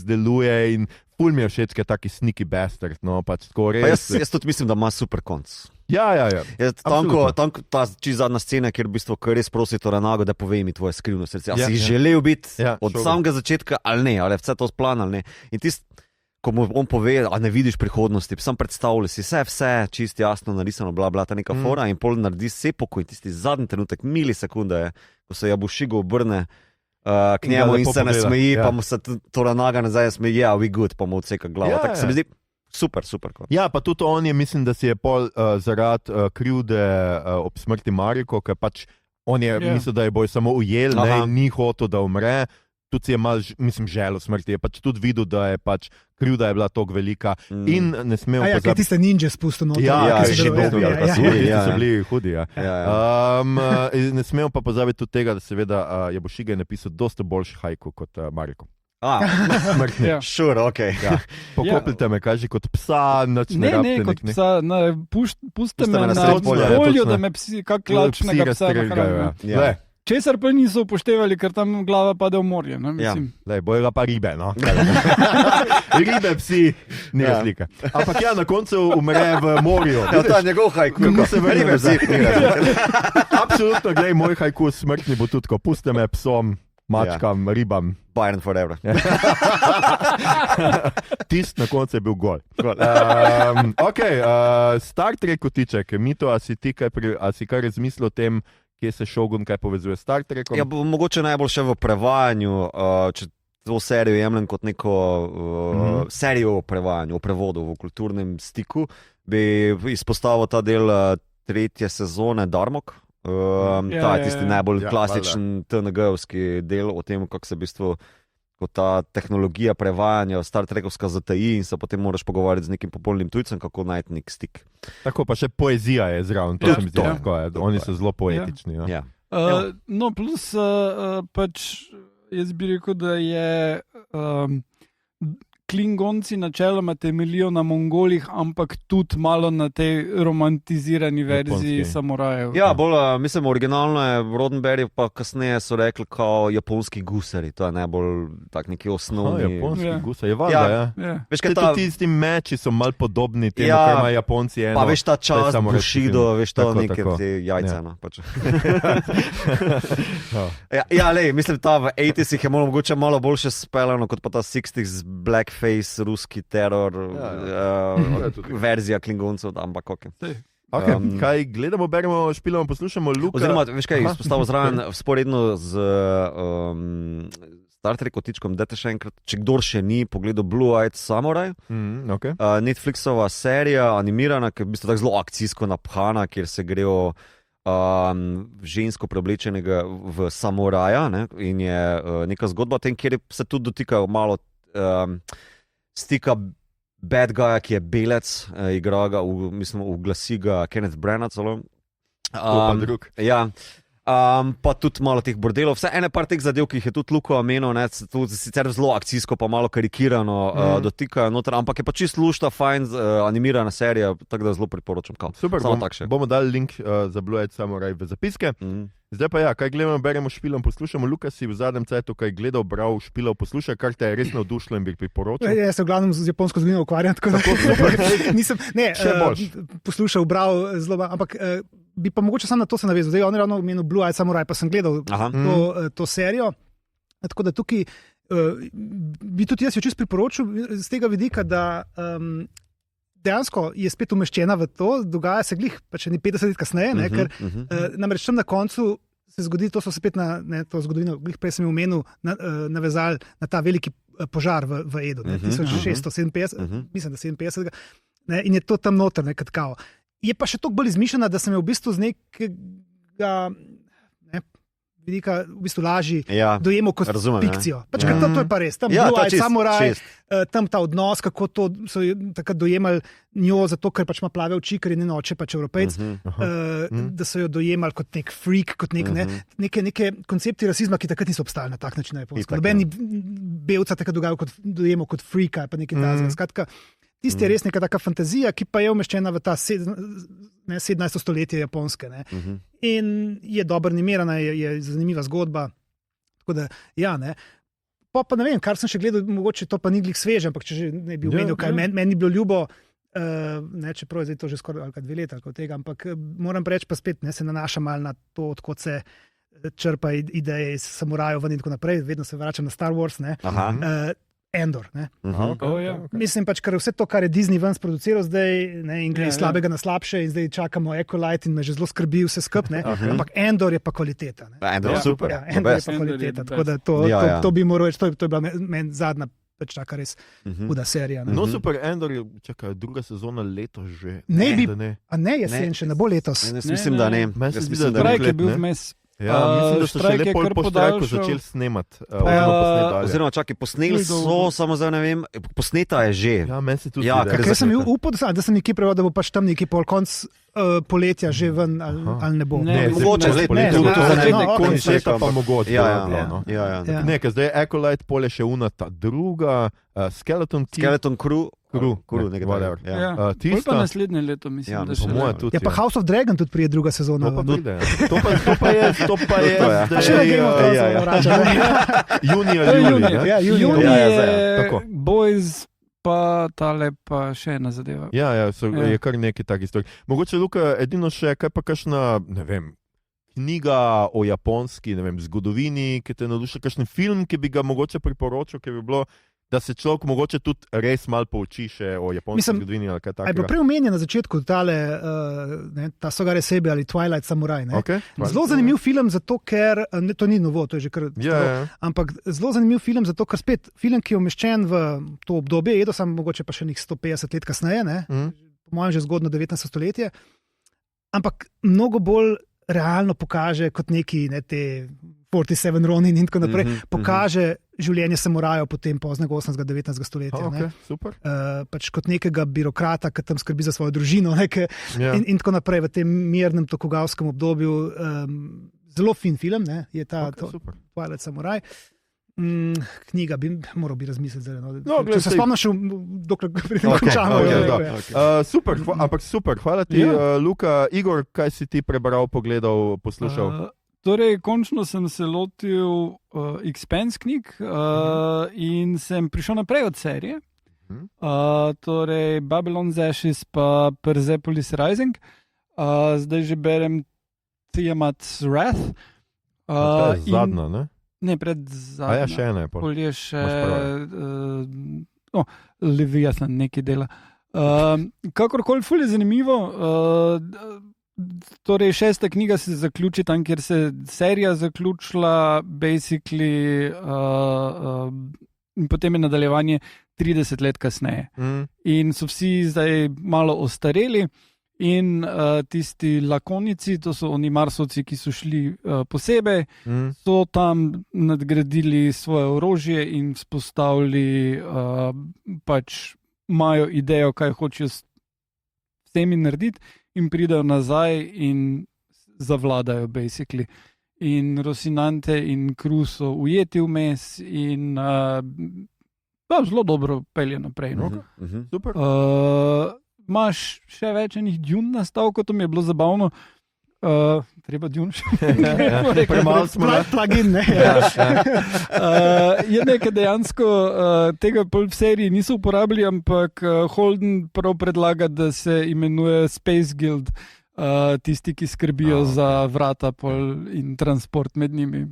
deluje in ful mi je všeč, ker je taki sneaky bastard. No? Pač res... Jaz tudi mislim, da ima super konc. Ja. Tanko ta zadnja scena, kjer v bistvu res prosi Toranago, da povej mi tvoje skrivno srce. A si želel biti od samega začetka ali ne, ali vse to splan ali ne. In ko mu on pove, a ne vidiš prihodnosti, sam predstavljaj si vse čisto jasno narisano, ta neka fora in pol naredi sepoko in tisti zadnji trenutek, milisekunde, ko se Jabušigo obrne k njemu in se ne smeji, pa mu se Toranaga nazaj smeji, we good, pa mu odseka glavo. Tako se mi zdi super. Ja, pa tudi on je, mislim, da si je pol zaradi krivde ob smrti Mariko, ker pač on je mislil, da je boj samo ujel, ni hotel, da umre. Tudi si je malo, mislim, želel smrti, je pač tudi videl, da je pač krivda je bila toliko velika in ne smel pozabiti. Kaj tiste ninja spustil noter. Ki so bili hudi. Ne smel pa pozabiti tudi tega, da seveda Jabušiga je napisal dosti boljši haiku kot Mariko. Sure, ok. Pokopljite me, kaži kot psa, ne kot psa, pustite me na polju, da me psi, kak lačnega psa nahranijo. Česar pa niso upoštevali, ker tam glava pade v morje. Bojo pa ribe, no. Ribe, psi, ni razlika. Ampak na koncu umre v morju. To je njegov haiku. Kako se ribe, psi. Absolutno, glej, moj haiku smrtni bo tudi, ko puste me psom, mačkam, ribam. Byron forever. Tist na koncu je bil gol. Star Trek kotiček, Mito, a si kaj razmislil o tem, kje se Shogun kaj povezuje s Star Trekom? Ja, mogoče najbolj še v prevajanju, če to serijo jemljem kot neko serijo o prevajanju, o prevodu v kulturnem stiku, bi izpostavil ta del tretje sezone Darmok. Ta je tisti najbolj klasičen TNG-ovski del o tem, kako se v bistvu kot ta tehnologija prevajanja Star Trekovska ZTI in se potem moraš pogovarjati z nekim popolnim tujcem, kako najti nek stik. Tako pa še poezija je zraven, to se mi zdi. Oni so zelo poetični. No, plus pač jaz bi rekel, da je Klingonci načeloma temeljijo na Mongolih, ampak tudi malo na tej romantizirani verziji samurajev. Ja, bolj, mislim, originalno je Roddenberry, pa kasneje so rekli kao japonski gusari, to je najbolj tak neki osnovni. Japonski gusari, je valjda, Veš, kaj ta... Tisti meči so malo podobni temu, kar ima Japonci eno. Pa veš ta čas, Bushido, veš to neke te jajce, no. Lej, mislim, ta v 80-ih je mogoče malo boljše speljano, kot pa ta 60s Black Face, ruski teror, verzija Klingoncev, ampak ok. Kaj gledamo, beremo, špilamo, poslušamo Luka? Oziroma, veš kaj, izpostavil zraven, sporedno z Star Trek kotičkom, dajte še enkrat, če kdor še ni pogledal Blue Eyed Samurai, Netflixova serija, animirana, ki je v bistvu tako zelo akcijsko naphana, kjer se grejo žensko preoblečenega v samuraja, ne? In je neka zgodba o tem, kjer se tudi dotikajo malo stika bad guya, ki je belec, igra ga, mislim, uglasi ga Kenneth Branagh celo. To pa drug. Ja. Pa tudi malo teh bordelov. Vse ene par teh zadev, ki jih je tudi Luko omenil, to sicer zelo akcijsko, pa malo karikirano dotikajo noter, ampak je pa čisto lušta, fajn, animirana serija, tako da zelo priporočam. Super, bomo dali link za Blue Eyed Samurai v zapiske. Zdaj pa kaj gledamo, beremo špilom, poslušamo. Luka si v zadnjem cajtu, kaj gledal, bral špilov, poslušaj, kar te je res navdušilo in bi priporočil. Jaz se v glavnem z japonsko zgodovino ukvarjam, tako da nisem poslušal, bral zelo, ampak bi pa mogoče samo na to se navezal. Zdaj, on je ravno omenil Blue Eyed Samurai, pa sem gledal to serijo. Tako da tukaj bi tudi jaz jo čisto priporočil z tega vidika, da dejansko je spet umeščena v to, dogaja se glih, pa če ni 50 let kasneje, ker namreč tam na koncu se zgodi, to so se spet na to zgodovino, glih prej sem omenil, navezali na ta veliki požar v Edu, 1657, mislim, da 57, in je to tam noter, kot kao. Je pa še toliko bolj izmišljena, da sem je v bistvu z nekega vidika v bistvu lažji dojemal kot fikcijo. Pač to je pa res. Tam Blue Eyed Samurai, tam ta odnos, kako to so takrat dojemali njo, zato ker pač ima plave oči, ker je njen oče pač Evropejc, da so jo dojemali kot nek freak, kot neke koncepti rasizma, ki takrat niso obstajali na tak način na Japonskem. Noben belca takrat dojemal kot freaka, pa nekaj tazga. Skratka, tisti je res neka taka fantazija, ki pa je umeščena v ta 17. stoletje Japonske. In je dobro animirana, je zanimiva zgodba. Tako da, Pa ne vem, kar sem še gledal, mogoče to pa ni glih sveže, ampak če že ne bi omenil, kaj meni bilo ljubo, čeprav je zdaj to že skoraj 2 leta od tega, ampak moram reči pa spet, se nanaša malo na to, odkot se črpa ideje iz samurajev ven in tako naprej, vedno se vračam na Star Wars, Andor. Mislim pač, ker vse to, kar je Disney ven sproduciral zdaj, in gre iz slabega na slabše in zdaj čakamo Acolyte in me že zelo skrbi vse skupaj, ampak Andor je pa kvaliteta. Andor je super. Andor je pa kvaliteta, tako da to bi moral reči, to je bila meni zadnja pač taka res huda serija. No super, Andor je, čakaj, 2. sezona letos že. Ne, jesen še, ne bo letos. Mislim, da ne. Strajk je bil vmes. Ja, mislim, da so še lepo po štrajku začeli snemati. Oziroma, čakaj, posneli so, samo zdaj ne vem, posneta je že. Ja, meni se tudi ker sem upal, da sem nekje preval, da bo pač tam nekje pol konc poletja že ven, ali ne bo. Mogoče, začetek pa mogoče. Ja. Ker zdaj je Acolyte, pol je še ta druga, Skeleton Crew. Tista pa naslednje leto, mislim, da še tudi. Ja, pa House of Dragon tudi prije druga sezona. To pa je junija je Boys, pa tale pa še ena zadeva. Ja, je kar nekaj takih stvari. Mogoče, Luka, edino še, kaj pa kakšna, ne vem, knjiga o japonski, ne vem, zgodovini, ki te navduši, kakšen film, ki bi ga mogoče priporočil, ki bi bilo, da se človek mogoče tudi res malo pouči še o japonski zgodovini ali kaj takega. Je bilo prej omenjen na začetku ta Sogare Sebe ali Twilight Samurai. Zelo zanimiv film, zato ker, to ni novo, to je že kar ampak zelo zanimiv film, zato ker spet film, ki je umeščen v to obdobje, Edo sam mogoče pa še 150 let kasneje, po mojem že zgodno 19. stoletje, ampak mnogo bolj realno pokaže kot neki te 47 Ronin in tako naprej, pokaže življenje samurajev potem poznega 18. 19. stoletja. Super. Pač kot nekega birokrata, ki tam skrbi za svojo družino in tako naprej v tem mirnem tokugavskem obdobju. Zelo fin film, je ta Twilight Samurai. Knjiga, moral bi razmisliti. Če se spomniš, dokler končamo. Super, ampak super. Hvala ti, Luka. Igor, kaj si ti prebral, pogledal, poslušal? Torej, končno sem se lotil Expanse knjig in sem prišel naprej od serije. Torej, Babylon's Ashes pa Persepolis Rising. Zdaj že berem Tiamat's Wrath. Zadnja, ne? Ne, predzadnja. A ja, še ena je. Pol je še Leviathan nekaj dela. Kakorkoli, ful je zanimivo. Torej, 6. knjiga se zaključi tam, kjer se serija zaključila, basically, in potem je nadaljevanje 30 let kasneje. In so vsi zdaj malo ostareli in tisti lakonici, to so oni marsovci, ki so šli posebej, so tam nadgradili svoje orožje in vzpostavili, pač imajo idejo, kaj hočejo s temi narediti. In pridajo nazaj in zavladajo, basically. in Rosinante in Cruz so ujeti vmes in zelo dobro pelje naprej. No? Super. Imaš še več enih djun nastavkov, to mi je bilo zabavno. Treba djun še. Premalo smo na plugin, ne? Je nekaj dejansko tega pol v seriji niso uporabili, ampak Holden prav predlaga, da se imenuje Space Guild, tisti, ki skrbijo za vrata pol in transport med njimi.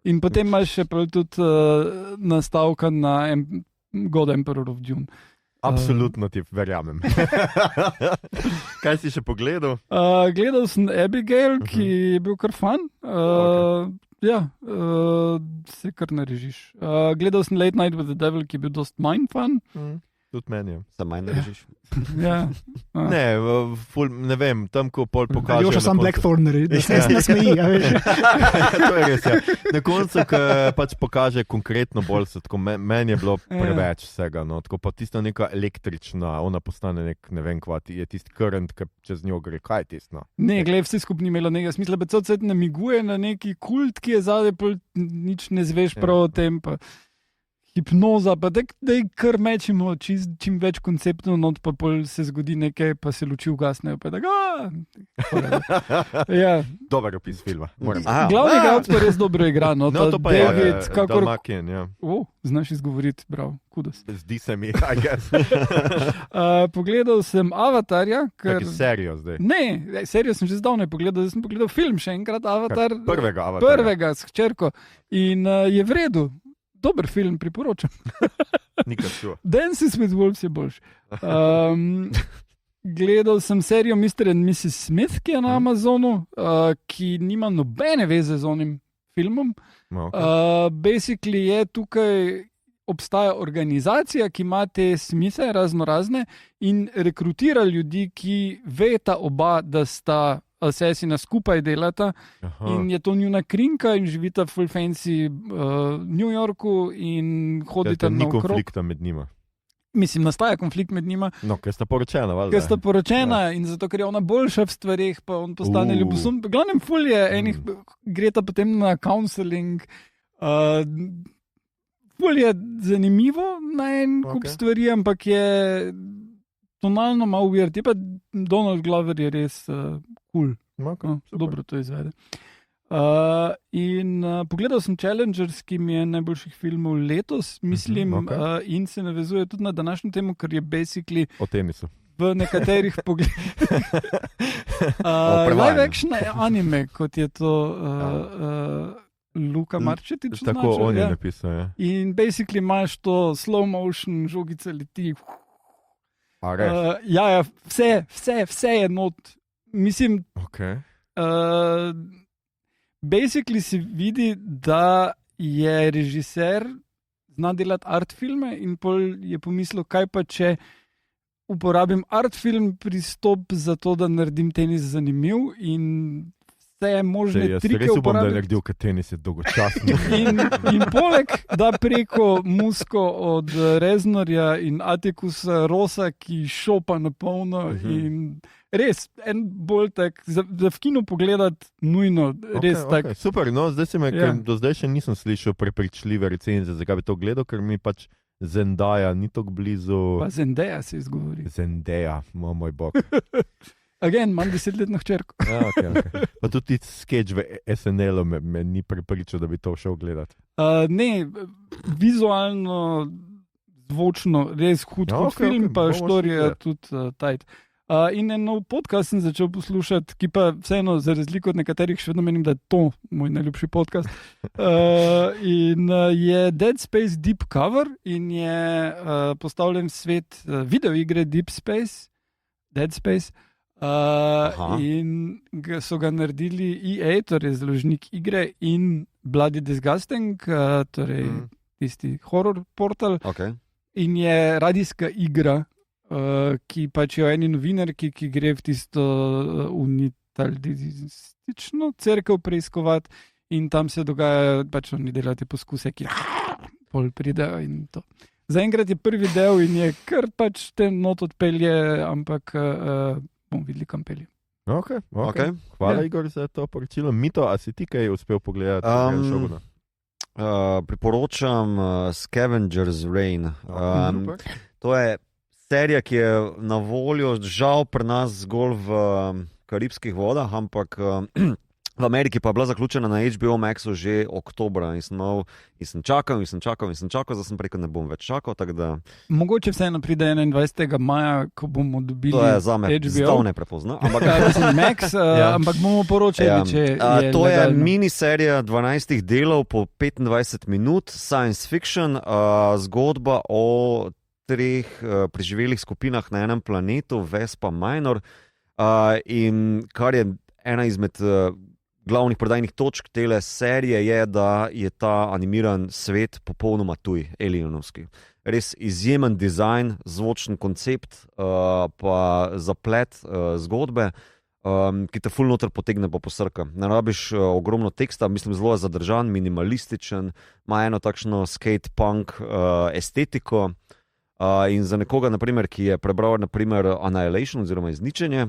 In potem imaš še tudi nastavka na God Emperor of Dune. Absolutno ti verjamem. Kaj si še pogledal? Gledal sem Abigail, ki je bil kar fan. Ja, se kar narežiš. Gledal sem Late Night with the Devil, ki je bil dost manj fan. Tudi meni je. Sam manj narežiš. Ja. Ne vem, tam ko pol pokaže. Joša sam Blackthorn naredi, da se nasmeji, a veš. To je res, ja. Na koncu, ko pač pokaže konkretno bolj se, tako meni je bilo preveč vsega, no, tako pa tista neka električna, ona postane nek, ne vem kva, je tisti current, ki čez njo gre, kaj je tisto? No? Ne, glej, vse skupaj ni imelo nekaj smisla, pa cel cel namiguje na neki kult, ki je zadaj, pol nič ne zveš prav o tem, pa hipnoza, pa da je kar mečimo čim več konceptov, not pa pol se zgodi nekaj, pa se luči ugasnejo, pa ja. Dober opis filma. Glavni igralec pa res dobro igra, no, to pa je David, Dalmakian, ja. Znaš izgovoriti, bravo, kudos. Zdi se mi, I guess. Pogledal sem Avatarja, ker... Taki serijo zdaj. Ne, serijo sem že zdavnaj pogledal, zdaj sem pogledal film še enkrat, Avatar. Prvega Avatarja. Prvega s hčerko. In je v redu. Dober film, priporočam. Nikad šlo. Dances with Wolves je boljši. Gledal sem serijo Mr. and Mrs. Smith, ki je na Amazonu, ki nima nobene veze z onim filmom. Basically je tukaj obstaja organizacija, ki ima te Smithe raznorazne in rekrutira ljudi, ki veta oba, da sta Assassina skupaj delata. In je to njuna krinka in živita full fancy New Yorku in hodita ni naokrog. konflikta med njima. Mislim, nastaja konflikt med njima. No, ker sta poročena, valjda. Ker sta poročena in zato, ker je ona boljša v stvareh, pa on postane ljubosumen. V glavnem ful je enih, greta potem na counseling. Ful je zanimivo na en kup stvari, ampak je tonalno malo weird. Je pa Donald Glover je res cool. Dobro to izvede. Pogledal sem Challengers, ki mi je najboljših filmov letos, mislim, in se navezuje tudi na današnjo temo, ker je basically o tenisu. V nekaterih pogledih live action anime, kot je to Luka Marčetič. Tako on je napisal, ja. In basically imaš to slow motion, žogica leti. Ja, vse je not. Mislim, basically se vidi, da je režiser zna delati art filme in pol je pomislil, kaj pa če uporabim art film pristop za to, da naredim tenis zanimiv in vse možne trike uporabim. Bom da naredil, ker tenis je dolgočasno. In poleg, da preko musko od Reznorja in Atikusa Rosa, ki šopa na polno in res, en bolj tak, za v kinu pogledati nujno, res tak. Super, no, zdaj se me, ker do zdaj še nisem slišal prepričljive recenzije, zakaj bi to gledal, ker mi pač Zendaya ni tako blizu. Pa Zendaya se izgovori. Zendaya, moj bog. Again, imam 10-letno hčerko. Okay. Pa tudi sketch v SNL-u me ni prepričal, da bi to šel gledati. Ne, vizualno, zvočno, res hud film, pa štorija tudi tajt. In en nov podcast sem začel poslušati, ki pa vseeno, za razliko od nekaterih, še vedno menim, da je to moj najljubši podcast. In je Dead Space Deep Cover in je postavljen svet videoigre Dead Space. In so ga naredili EA, torej založnik igre, in Bloody Disgusting, torej tisti horror portal. In je radijska igra, ki pač je eni novinarki, ki gre v tisto unitaristično cerkev preiskovati in tam se dogaja, pač oni delajo te poskuse, ki pol pridejo in to. Zaenkrat je prvi del in je kar pač te not odpelje, ampak bomo videli, kam pelje. Okay. Okay. Hvala, Ja. Igor, za to poročilo. Mito, a si ti kaj uspel pogledati? Šoguna? Priporočam Scavenger's Reign. Super. To je serija, ki je na voljo, žal pri nas zgolj v karibskih vodah, ampak v Ameriki pa je bila zaključena na HBO Maxu že oktobra in sem čakal, zdaj sem rekel, ne bom več čakal. Da, Mogoče vseeno pride 21. maja, ko bomo dobili to je za me HBO. zdavno neprepozno. Ampak, Max, ampak bomo poročali, če je to je legalno. miniserija 12 delov po 25 minut, science fiction, zgodba o 3 preživelih skupinah na enem planetu, Vespa Minor, in kar je ena izmed glavnih prodajnih točk tele serije je, da je ta animiran svet popolnoma tuj, alienovski. Res izjemen dizajn, zvočen koncept, pa zaplet zgodbe, ki te ful noter potegne pa posrka. Ne rabiš ogromno teksta, mislim, zelo je zadržan, minimalističen, ima eno takšno skate-punk estetiko. In za nekoga, naprimer, ki je prebral naprimer, Annihilation oziroma Izničenje,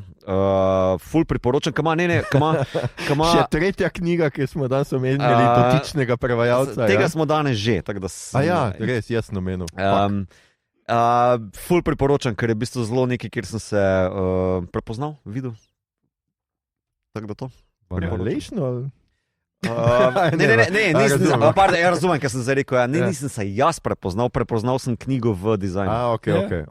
ful priporočam, Še tretja knjiga, ki smo danes omenili, dotičnega prevajalca. Tega smo danes že. Res, jaz namenil. Ful priporočam, ker je v bistvu zelo nekaj, kjer sem se prepoznal, videl. Tako da to. Annihilation ali? Razumem, kaj sem zdaj rekel. Nisem se jaz prepoznal sem knjigo v dizajnu. Okay.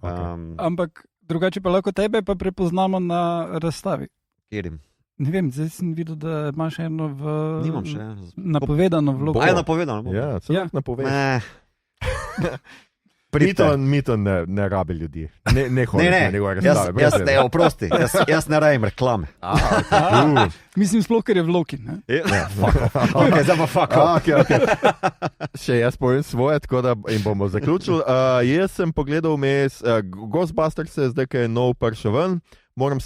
Ampak drugače pa lahko tebe pa prepoznamo na razstavi. Kjerim? Ne vem, zdaj sem videl, da imaš eno Nimam še. napovedano vlogo. Napovedano? Ja, celo napovedano. Mito ne rabi ljudi. Ne hodi na njegove razstave. Oprosti, jaz ne rajem reklame. Mislim, sploh, ker je vloki. Zdaj pa fuck off. Še jaz povem svoje, tako da in bomo zaključili. Jaz sem pogledal vmes Ghostbusters, zdaj, ki je nov prišel ven. Bom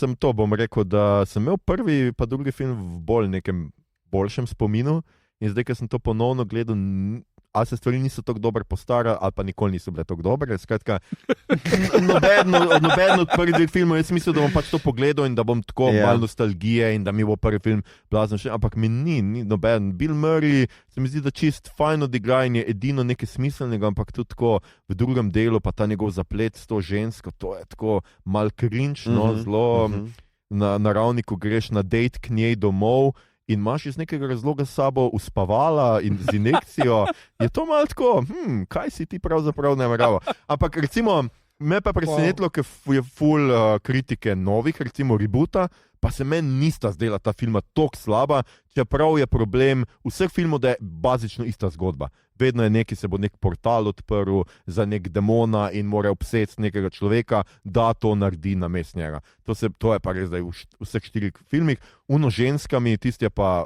rekel, da sem imel prvi pa drugi film v bolj nekem boljšem spominu in zdaj, ko sem to ponovno gledal, ali se stvari niso tako dobro postarali, ali pa nikoli niso bile tako dobre. Skratka, noben od prvih 2 filmov, jaz mislim, da bom pač to pogledal in da bom tako malo nostalgije in da mi bo prvi film blazno še, ampak mi ni noben. Bill Murray se mi zdi, da čist fajn odigra in je edino nekaj smiselnega, ampak tudi tako v drugem delu pa ta njegov zaplet s to žensko, to je tako mal cringe, zelo na ravni, ko greš na date k njej domov in imaš iz nekega razloga s sabo uspavala in z injekcijo, je to malo tako, kaj si ti pravzaprav nameraval. Ampak recimo, me pa presenetilo, ker je ful kritike novih, recimo Reboota, pa se meni nista zdela ta filma toliko slaba, čeprav je problem vseh filmov, da je bazično ista zgodba. Vedno je neki, se bo nek portal odprl za nek demona in mora obsesti nekega človeka, da to naredi namesto njega. To je pa res zdaj v vseh 4 filmih. Uno ženskami, tisti je pa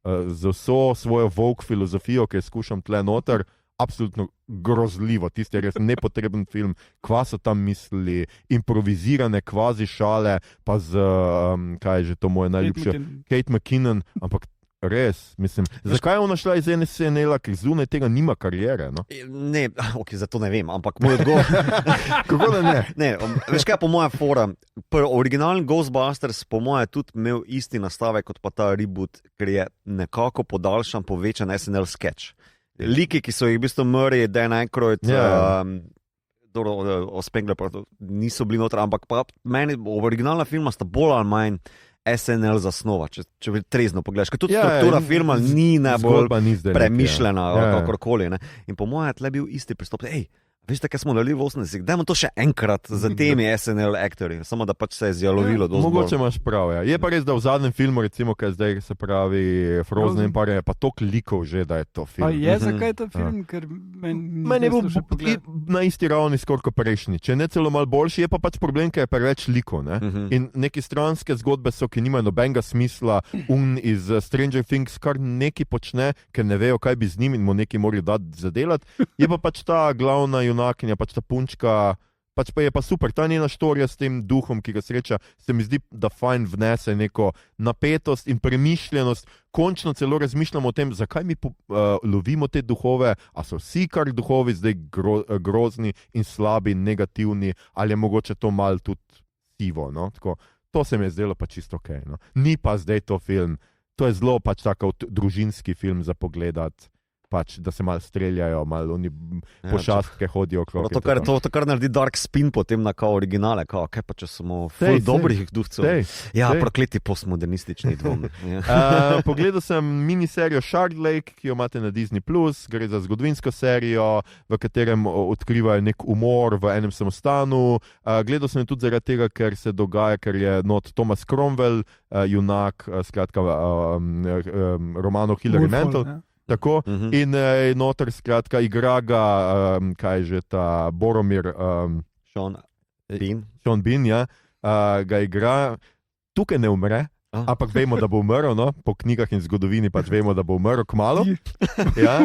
z vso svojo woke filozofijo, ki jo skušam tle noter, absolutno grozljivo, tisti je res nepotreben film, kva so tam mislili, improvizirane kvazi šale, pa z, kaj je že to moje najljubše, Kate McKinnon, ampak res, mislim, zakaj je ona šla iz SNL-a, ker zunaj tega nima karijere, no? Ne, zato ne vem, ampak moj odgovor... Kako da ne? Ne, veš kaj, po moja fora, originalni Ghostbusters po moje tudi imel isti nastavek kot pa ta reboot, ker je nekako podaljšan, povečan SNL sketch. Liki, ki so jih v bistvu Murray, Dan Aykroyd, Spengler, niso bili noter, ampak pa meni originalna filma sta bolj ali manj SNL zasnova, če trezno pogledaš. Ker tudi struktura filma ni najbolj premišljena, kakorkoli. In po mojem tle bil isti pristop. Veš, kaj smo naredili v 80-ih? Dajmo to še enkrat za temi SNL aktorji, samo da pač se je zjalovilo. Mogoče imaš prav, ja. Je pa res, da v zadnjem filmu, recimo, kaj zdaj se pravi Frozen Empire, je pa toliko likov že, da je to film. Pa je zakaj ta film? Ker meni je bil na isti ravni skoraj kot prejšnji. Če ne celo malo boljši, je pa pač problem, ker je preveč likov. In neke stranske zgodbe so, ki nimajo nobenega smisla, iz Stranger Things kar neki počne, ker ne vejo, kaj bi z njim in mu neki morajo dati zadelati. Je pa pač ta glavna junakinja, pač ta punčka, pač pa je pa super, ta njena štorija s tem duhom, ki ga sreča, se mi zdi, da fajn vnese neko napetost in premišljenost, končno celo razmišljamo o tem, zakaj mi lovimo te duhove, a so vsi kar duhovi zdaj grozni in slabi in negativni, ali je mogoče to malo tudi sivo, no? Tako, To se mi je zdelo pa čisto ok. No. Ni pa zdaj to film, to je zelo pač tako družinski film za pogledati. Pač, da se malo streljajo, malo oni pošastke hodijo okrog. To kar naredi dark spin potem na kao originale, kao, kaj pa če smo ful dobrih duhcev. Prokleti postmodernistični dvom. Pogledal sem miniserijo Shard Lake, ki jo imate na Disney+, gre za zgodovinsko serijo, v katerem odkrivajo nek umor v enem samostanu. Gledal sem tudi zaradi tega, ker se dogaja, ker je not Thomas Cromwell, junak, skratka, romanov Hilary Mantel. Tako, in noter skratka igra ga, kaj je že ta Boromir, Sean Bean, ja, ga igra, tukaj ne umre, ampak vemo, da bo umrl, no? Po knjigah in zgodovini pač vemo, da bo umrl kmalu. Ja?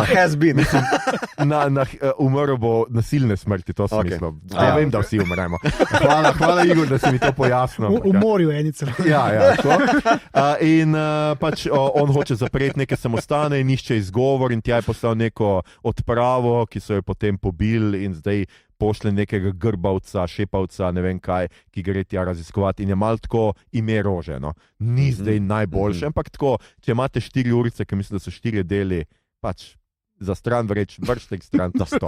Has been. Umrl bo nasilne smrti, to sem mislil. Ja, vem, da vsi umremo. Hvala Igor, da si mi to pojasnil. V morju enice. Ja, to. In pač on hoče zapreti neke samostane in išče izgovor in tja je poslal neko odpravo, ki so jo potem pobili in zdaj pošle nekega grbavca, šepavca, ne vem kaj, ki gre tja raziskovati in je malo tako ime rože. No. Ni zdaj najboljše, ampak tako, če imate 4 urice, ki mislim, da so 4 deli, pač za stran vrštek stran ta 100.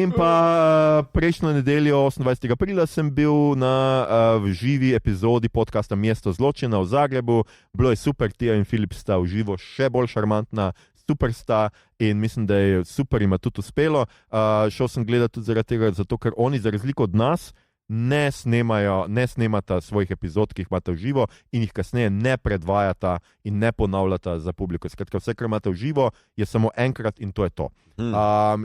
In pa prejšnjo nedeljo, 28. aprila, sem bil v živi epizodi podcasta Mesto zločina v Zagrebu. Bilo je super, Tija in Filip sta v živo še bolj šarmantna, super sta in mislim, da je super, ima tudi uspelo. Šel sem gledati tudi zaradi tega, zato ker oni za razliko od nas ne snemata svojih epizod, ki jih imate v živo in jih kasneje ne predvajata in ne ponavljata za publiko. Skratka, vse, kar imate v živo, je samo enkrat in to je to.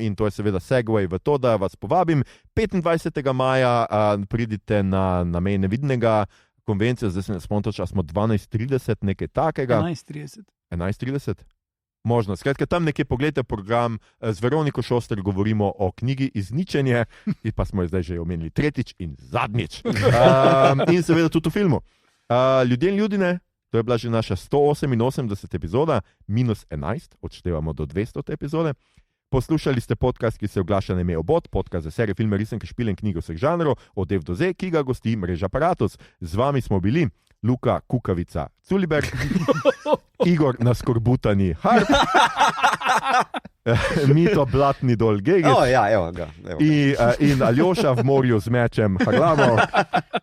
In to je seveda segway v to, da vas povabim. 25. maja pridite na mej nevidnega konvencijo, zdaj se ne spomnim točno, smo 12:30, nekaj takega. 11:30? Možno. Skratka, tam nekje pogledajte program, z Veroniko Šoster govorimo o knjigi Izničenje, in pa smo jo zdaj že omenili tretjič in zadnjič. In seveda tudi v filmu. Ljudje in ljudine, to je bila že naša 188. epizoda, -11, odštevamo do 200. epizode. Poslušali ste podcast, ki se oglaša na ime Obod, podcast za serijo, filme, risanke, špile in knjige vseh žanrov, od F do Z, ki ga gosti mreža Aparatus. Z vami smo bili Luka Kukavica Culiberg, Igor Naskorbutani Harp, Mito Blatni dol Gegic in Aljoša v morju z mečem Harlamov.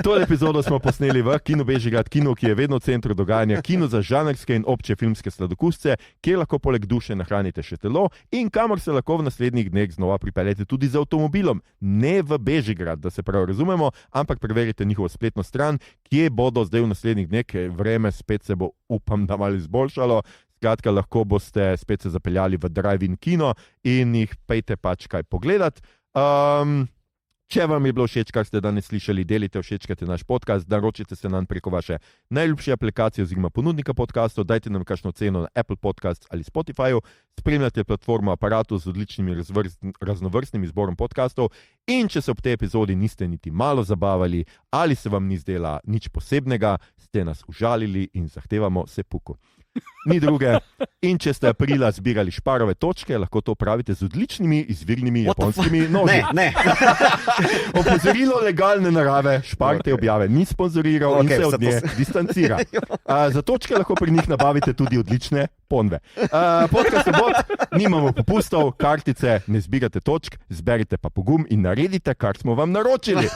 Tole epizodo smo posneli v Kinu Bežigrad, kinu, ki je vedno v centru dogajanja, kino za žanrske in obče filmske sladokusce, kjer lahko poleg duše nahranite še telo in kamor se lahko v naslednjih dneh znova pripeljete tudi z avtomobilom. Ne v Bežigrad, da se prav razumemo, ampak preverite njihovo spletno stran, kje bodo zdaj v naslednjih dneh, vreme spet se bo, upam, da malo izboljšalo. Skratka, lahko boste spet se zapeljali v drive-in kino in jih pejte pač kaj pogledati. Če vam je bilo všeč, kar ste danes slišali, delite, všečkajte naš podcast, naročite se nam preko vaše najljubše aplikacije oziroma ponudnika podcastov, dajte nam kakšno ceno na Apple Podcast ali Spotifyju, spremljate platformo Aparatus z odličnimi raznovrstnim izborom podcastov in če se ob tej epizodi niste niti malo zabavali ali se vam ni zdela nič posebnega, ste nas užalili in zahtevamo sepuku. Ni druge. In če ste aprila zbirali šparove točke, lahko to pravite z odličnimi izvirnimi japonskimi noži. Ne. Opozorilo legalne narave, Špar te objave ni sponzoriral in se od nje distancira. Za točke lahko pri njih nabavite tudi odlične ponve. Podcast Obod, nimamo popustov, kartice, ne zbirate točk, zberite pa pogum in naredite, kar smo vam naročili.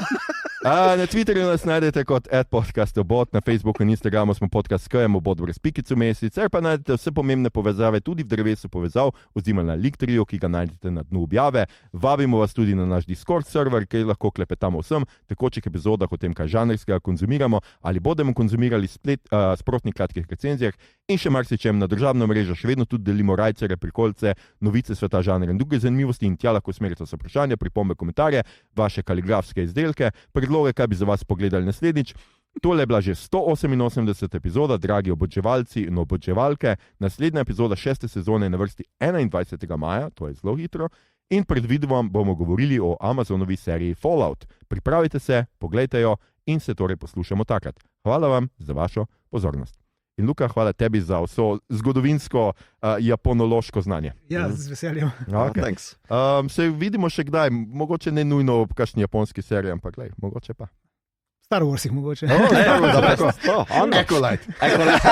Na Twitterju nas najdete kot @podcastobot, na Facebooku in Instagramu smo podcast K-jem, Obod brez pikic vmes, sicer pa najdete vse pomembne povezave tudi v drevesu povezav oziroma na Linktriju, ki ga najdete na dnu objave. Vabimo vas tudi na naš Discord server, kjer lahko klepetamo vsem tekočih epizodah o tem, kaj žanrskega konzumiramo ali bodemo konzumirali sprotnih kratkih recenzijah in še marsičem. Na družabno mrežo še vedno tudi delimo rajcere, prikolce, novice sveta žanra in druge zanimivosti in tja lahko usmerite vse vprašanja, pripombe, komentarje, vaše kaligrafske izdelke, predloge, kaj bi za vas pogledali naslednjič. Tole je bila že 188. epizoda, dragi obodževalci in obodževalke. Naslednja epizoda 6. sezone je na vrsti 21. maja, to je zelo hitro, in predvidevam bomo govorili o Amazonovi seriji Fallout. Pripravite se, poglejte jo in se torej poslušamo takrat. Hvala vam za vašo pozornost. In Luka, hvala tebi za vso zgodovinsko japonološko znanje. Ja, z veseljem. Okay. Se vidimo še kdaj, mogoče ne nujno v kakšni japonski seriji, ampak glej, mogoče pa. Star Warsih mogoče. Ekolite. Ekolite.